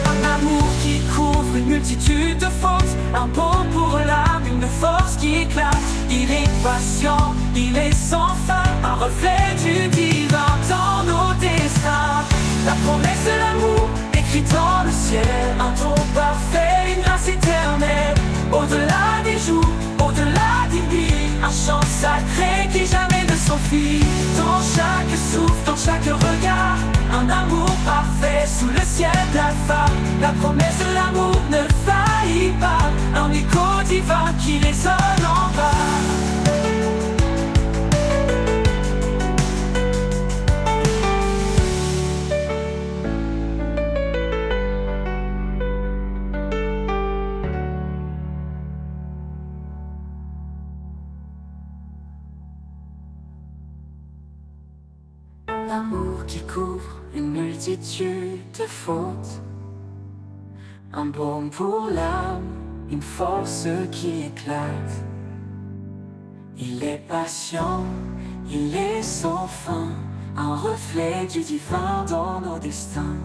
Un amour qui couvre une multitude de fautes, un baume pour l'âme, une force qui éclate. Il Il est patient, il est sans fin, un reflet du divin dans nos destins. La promesse de l'amour, écrite dans le ciel, un ton parfait, une grâce éternelle. Au-delà des jours, au-delà des nuits, un chant sacré qui jamais ne s'enfuit. Dans chaque souffle, dans chaque regard, un amour parfait sous le ciel d'Alpha. La promesse de l'amour ne faillit pas, un écho divin qui résonne en bas. L'amour qui couvre une multitude de fautes, un baume pour l'âme, une force qui éclate. Il est patient, il est sans fin, un reflet du divin dans nos destins.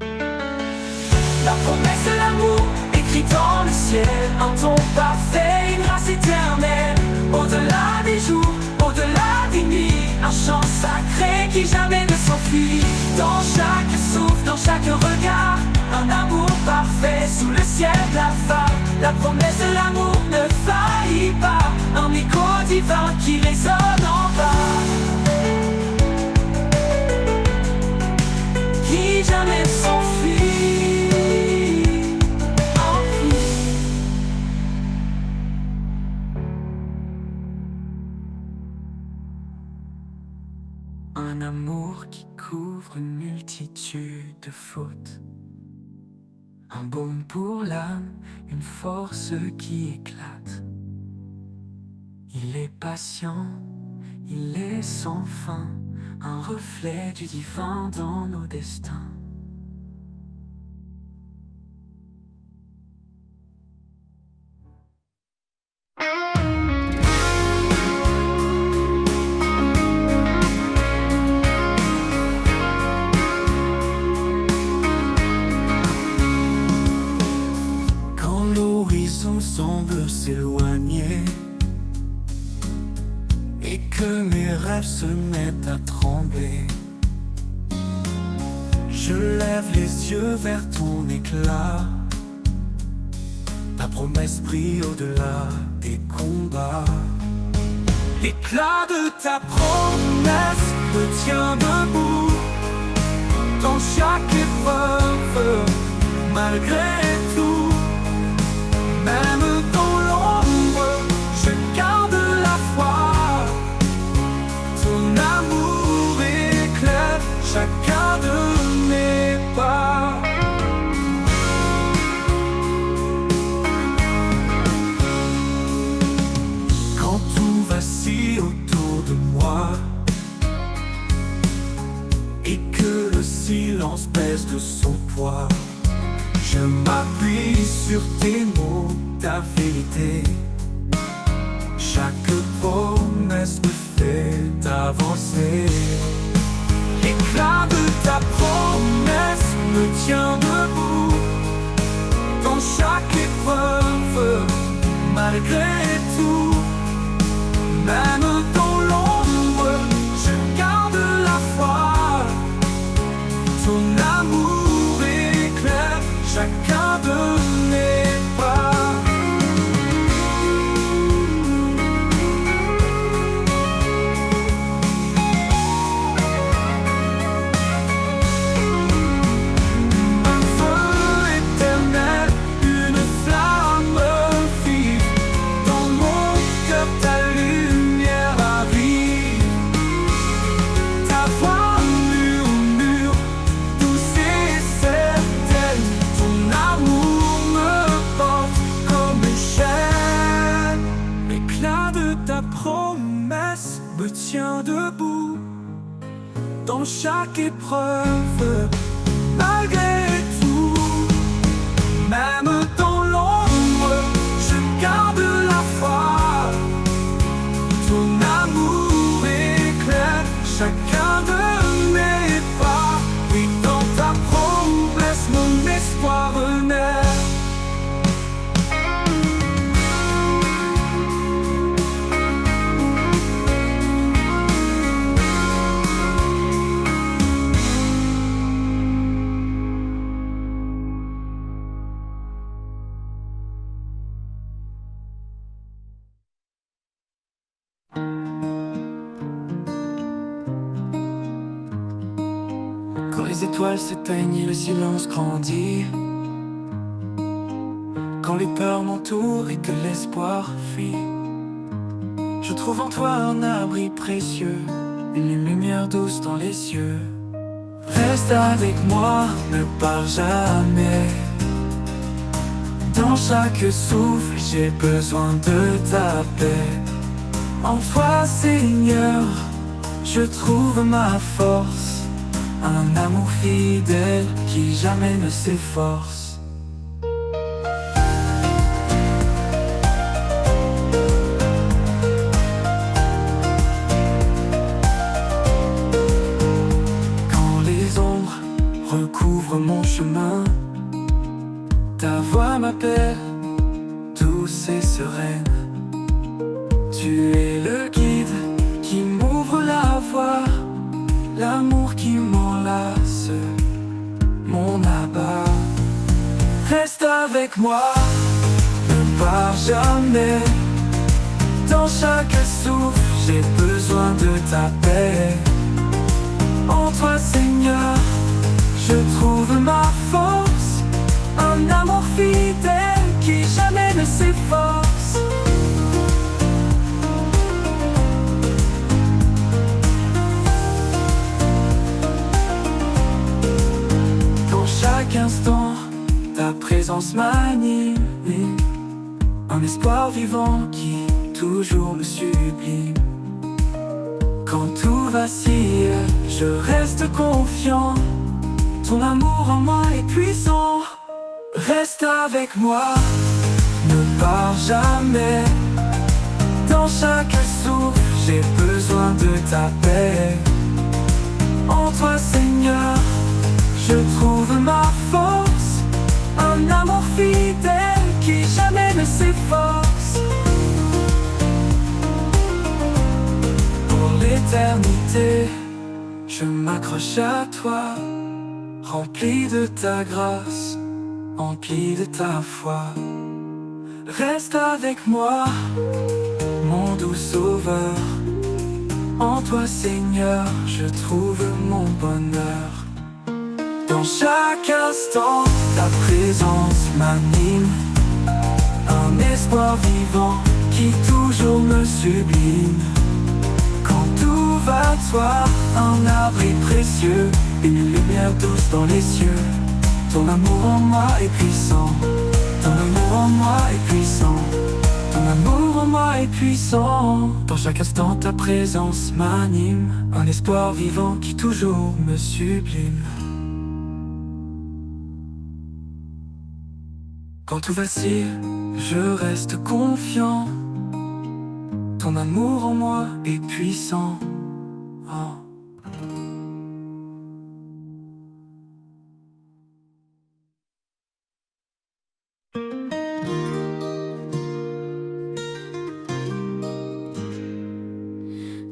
La promesse de l'amour, écrite dans le ciel, un ton parfait, une grâce éternelle. Au-delà des jours, au-delà des nuits, un chant sacré qui jamais ne s'enfuit. Dans chaque souffle, dans chaque regard, un amour parfait sous le ciel d'Alpha. La promesse de l'amour ne faillit pas, un écho divin qui résonne en bas, qui jamais s'enfuit. Un amour qui couvre une multitude de fautes, un baume pour l'âme, une force qui éclate. Il est patient, il est sans fin, un reflet du divin dans nos destins. Semble s'éloigner et que mes rêves se mettent à trembler, je lève les yeux vers ton éclat. Ta promesse brille au-delà des combats. L'éclat de ta promesse me tient debout dans chaque épreuve, malgré tout. Même dans l'ombre, je garde la foi. Ton amour éclaire chacun de mes pas. Quand tout vacille autour de moi et que le silence pèse de son poids, je m'appuie sur tes mots, ta vérité. Chaque promesse me fait avancer. L'éclat de ta promesse me tient debout dans chaque épreuve, malgré tout. Même dans l'ombre, je garde la foi. Ton amour éclaire chacun de mes pas. Un feu éternel, une flamme vive, dans mon cœur ta lumière arrive. Ta voix murmure, douce et certaine, ton amour me porte comme une chaîne. L'éclat de ta promesse me tient debout dans chaque épreuve, malgré tout. Même dans l'ombre, je garde la foi. Ton amour éclaire chacun de mes pas. Oui, dans ta promesse, mon espoir renaît. Quand les étoiles s'éteignent et le silence grandit, quand les peurs m'entourent et que l'espoir fuit, je trouve en toi un abri précieux, une lumière douce dans les cieux. Reste avec moi, ne pars jamais. Dans chaque souffle, j'ai besoin de ta paix. En toi, Seigneur, je trouve ma force, un amour fidèle qui jamais ne s'efforce. Recouvre mon chemin, ta voix m'appelle, douce et sereine. Tu es le guide qui m'ouvre la voie, l'amour qui m'enlace, mon abat. Reste avec moi, ne pars jamais. Dans chaque souffle, j'ai besoin de ta paix. En toi, Seigneur, je trouve ma force, un amour fidèle qui jamais ne s'efforce. Dans chaque instant, ta présence m'anime, un espoir vivant qui toujours me sublime. Quand tout vacille, je reste confiant. Ton amour en moi est puissant. Reste avec moi, ne pars jamais. Dans chaque souffle, j'ai besoin de ta paix. En toi, Seigneur, je trouve ma force, un amour fidèle qui jamais ne s'efforce. Pour l'éternité, je m'accroche à toi, rempli de ta grâce, empli de ta foi. Reste avec moi, mon doux sauveur. En toi, Seigneur, je trouve mon bonheur. Dans chaque instant, ta présence m'anime, un espoir vivant qui toujours me sublime. Quand tout va de toi, un abri précieux, une lumière douce dans les cieux. Ton amour en moi est puissant, ton amour en moi est puissant, ton amour en moi est puissant. Dans chaque instant ta présence m'anime, un espoir vivant qui toujours me sublime. Quand tout vacille, je reste confiant, ton amour en moi est puissant. Oh.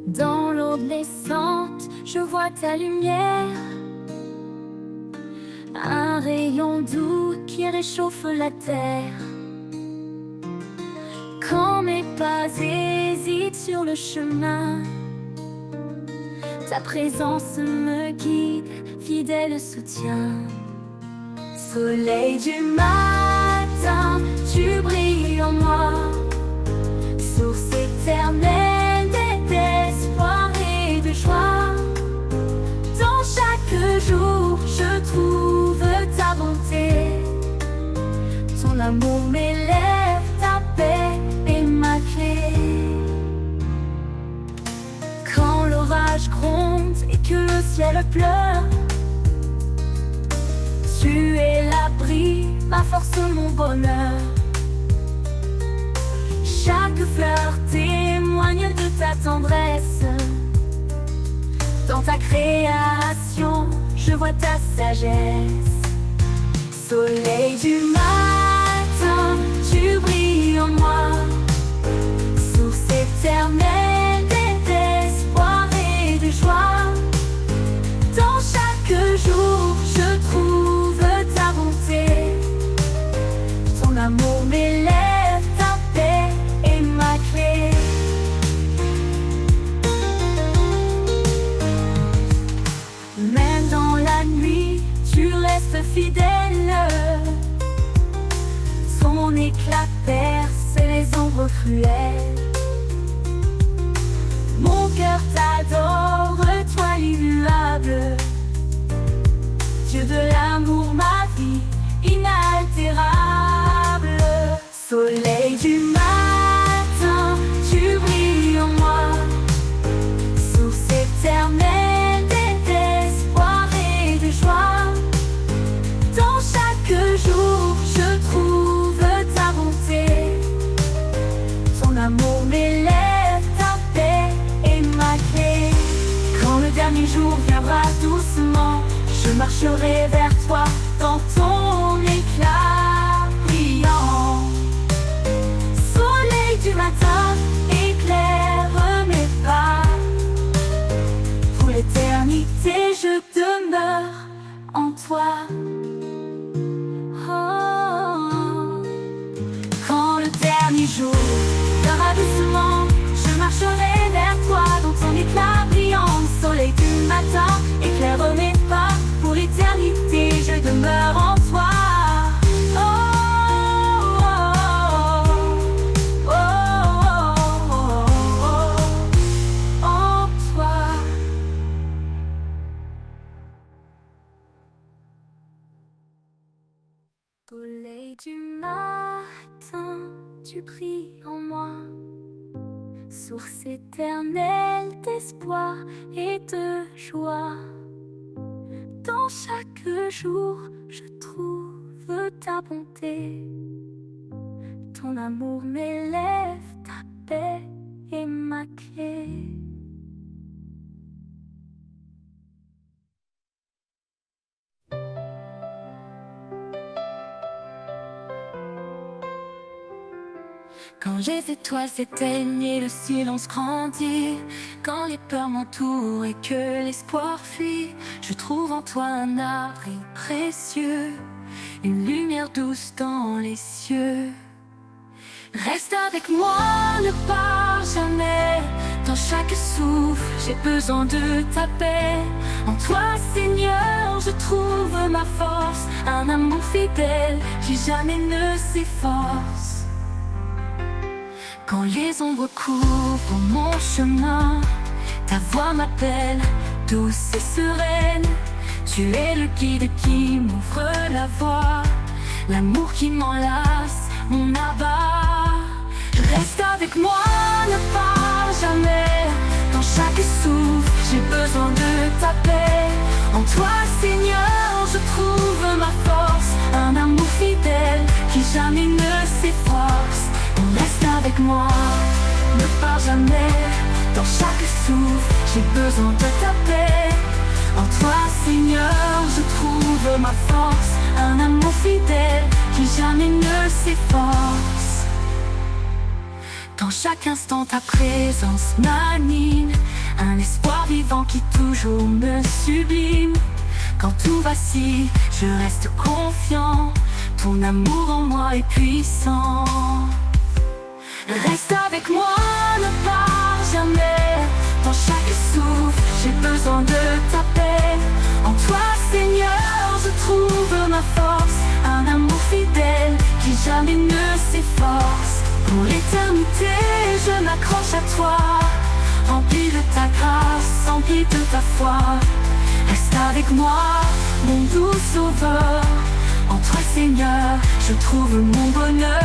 Dans l'eau naissante, je vois ta lumière, un rayon doux qui réchauffe la terre. Quand mes pas hésitent sur le chemin, ta présence me guide, fidèle soutien. Soleil du matin, tu brilles en moi, source éternelle d'espoir et de joie. Dans chaque jour, je trouve ta bonté, ton amour m'élève, ta paix est ma clé. Quand l'orage gronde et que le ciel pleure, tu es l'abri, ma force, mon bonheur. Chaque fleur témoigne de ta tendresse. Dans ta création, je vois ta sagesse. Soleil du matin, tu brilles en moi, source éternelle d'espoir et de joie. Dans chaque jour, je trouve ta bonté, ton amour m'élève, ta paix est ma clé. Même dans la la nuit, tu restes fidèle. Son éclat perce les ombres cruelles. Mon cœur t'adore, toi l'immuable, Dieu de l'amour, ma vie inaltérable. Soleil du matin, tu brilles en moi, source éternelle d'espoir et de joie. Dans chaque jour, je trouve ta bonté, ton amour m'élève, ta paix est ma clé. Quand le dernier jour viendra doucement, je marcherai vers toi dans ton éclat brillant. Soleil du matin, éclaire mes pas. Pour l'éternité, je demeure en toi. Oh. Quand le dernier jour viendra doucement, je marcherai vers toi dans ton éclat brillant. Soleil du matin, éclaire mes pas. Pour l'éternité, je demeure en toi. Oh, oh, oh, oh, oh, oh, en toi. Soleil du matin, tu brilles en moi, source éternelle d'espoir et de joie. Dans chaque jour, je trouve ta bonté, ton amour m'élève, ta paix est ma clé. Quand les étoiles s'éteignent et le silence grandit, quand les peurs m'entourent et que l'espoir fuit, je trouve en toi un abri précieux, une lumière douce dans les cieux. Reste avec moi, ne pars jamais. Dans chaque souffle, j'ai besoin de ta paix. En toi, Seigneur, je trouve ma force, un amour fidèle qui jamais ne s'efforce. Quand les ombres couvrent mon chemin, ta voix m'appelle, douce et sereine. Tu es le guide qui m'ouvre la voie, l'amour qui m'enlace, mon abat. Reste avec moi, ne pars jamais. Dans chaque souffle, j'ai besoin de ta paix. En toi, Seigneur, je trouve ma force, un amour fidèle qui jamais ne s'efforce. Reste avec moi, ne pars jamais. Dans chaque souffle, j'ai besoin de ta paix. En toi, Seigneur, je trouve ma force, un amour fidèle qui jamais ne s'efforce. Dans chaque instant, ta présence m'anime, un espoir vivant qui toujours me sublime. Quand tout vacille, je reste confiant, ton amour en moi est puissant. Reste avec moi, ne pars jamais. Dans chaque souffle, j'ai besoin de ta paix. En toi, Seigneur, je trouve ma force, un amour fidèle qui jamais ne s'efforce. Pour l'éternité, je m'accroche à toi, rempli de ta grâce, rempli de ta foi. Reste avec moi, mon doux sauveur. En toi, Seigneur, je trouve mon bonheur.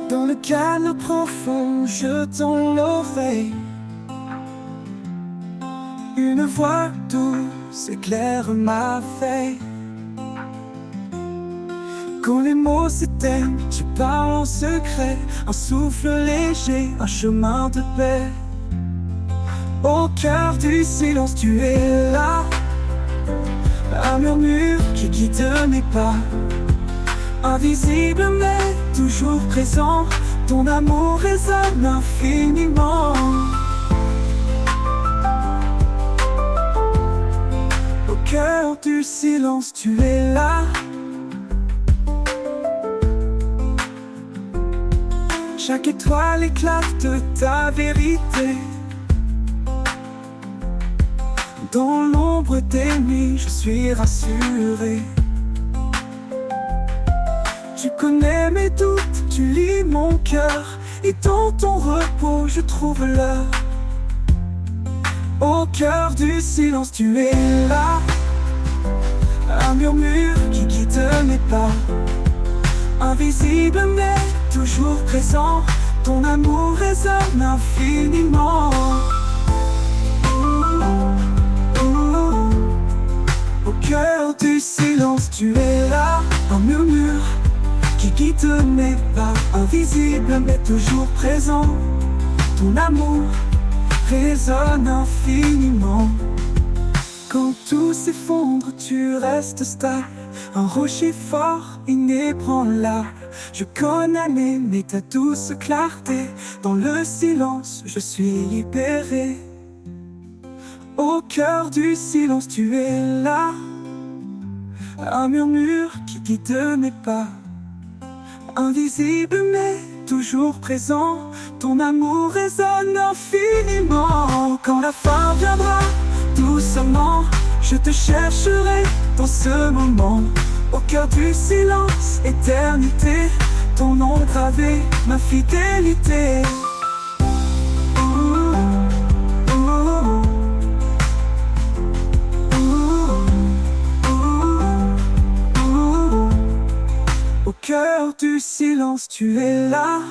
Dans le calme profond, je tends l'oreille. Une voix douce éclaire ma veille. Quand les mots s'éteignent, je parle en secret. Un souffle léger, un chemin de paix. Au cœur du silence, tu es là. Un murmure qui guide mes pas. Invisible mais toujours présent, ton amour résonne infiniment. Au cœur du silence, tu es là. Chaque étoile éclate de ta vérité. Dans l'ombre des nuits, je suis rassuré. Tu connais mes doutes, tu lis mon cœur, et dans ton repos, je trouve l'heure. Au cœur du silence, tu es là. Un murmure qui guide mes pas. Invisible mais toujours présent, ton amour résonne infiniment. Au cœur du silence, tu es là. Un murmure qui guide mes pas. Invisible mais toujours présent, ton amour résonne infiniment. Quand tout s'effondre, tu restes stable. Un rocher fort, inébranlable. Je connais ta douce clarté. Dans le silence, je suis libéré. Au cœur du silence, tu es là. Un murmure qui guide mes pas. Invisible mais toujours présent, ton amour résonne infiniment. Quand la fin viendra, doucement, je te chercherai dans ce moment. Au cœur du silence, éternité, ton nom gravé, ma fidélité. Au cœur du silence, tu es là.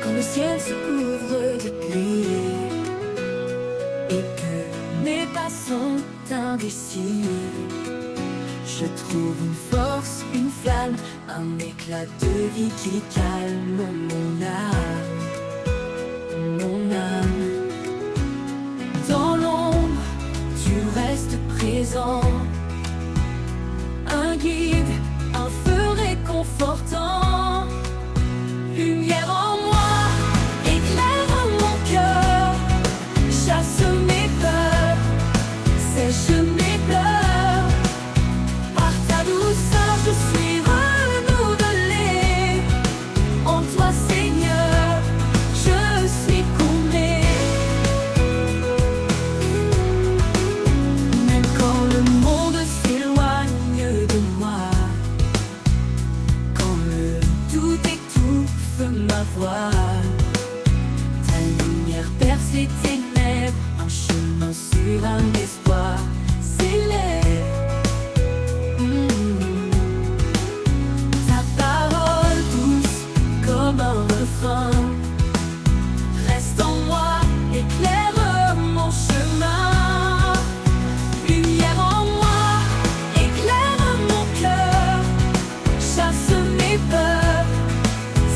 Quand le ciel se couvre de pluie et que mes pas sont indécis, je trouve une force, une flamme, un éclat de vie qui calme mon âme. Mon âme, dans l'ombre, tu restes présent. Un guide, un feu réconfortant. Lumière en moi, éclaire mon cœur. Chasse mes peurs, sèche mes pleurs. Par ta douceur, je suis renouvelée. En toi, Seigneur, je suis comblée. Même quand le monde s'éloigne de moi, quand le doute étouffe ma voix, ta lumière perce les ténèbres, un chemin sur un espoir s'élève. Ta parole douce comme un refrain reste en moi, éclaire mon chemin. Lumière en moi, éclaire mon cœur. Chasse mes peurs,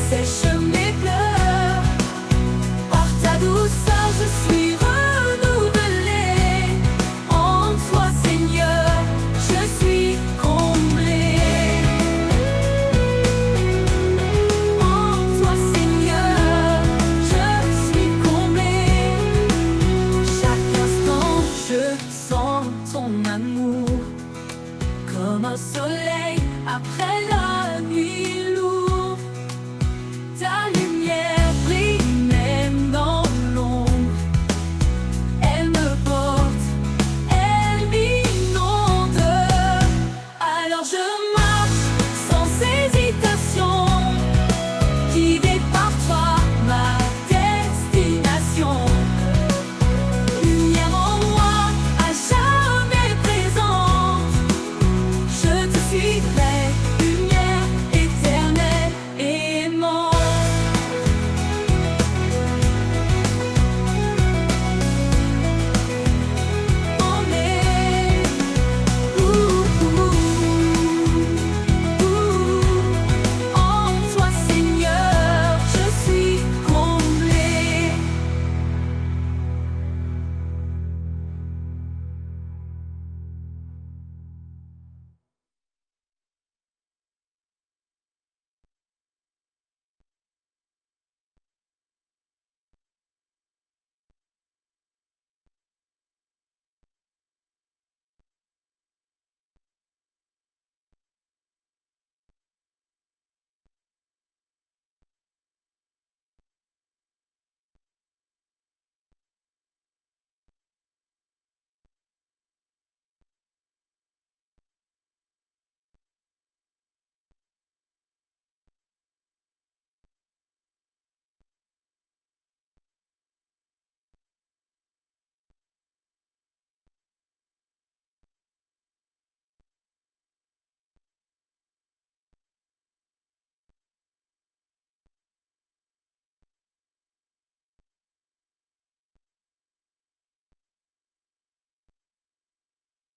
sèche mes pleurs. Par ta douceur, je suis renouvelée. En toi, Seigneur, je suis comblée. En toi, Seigneur, je suis comblée. Chaque instant, je sens ton amour comme un soleil après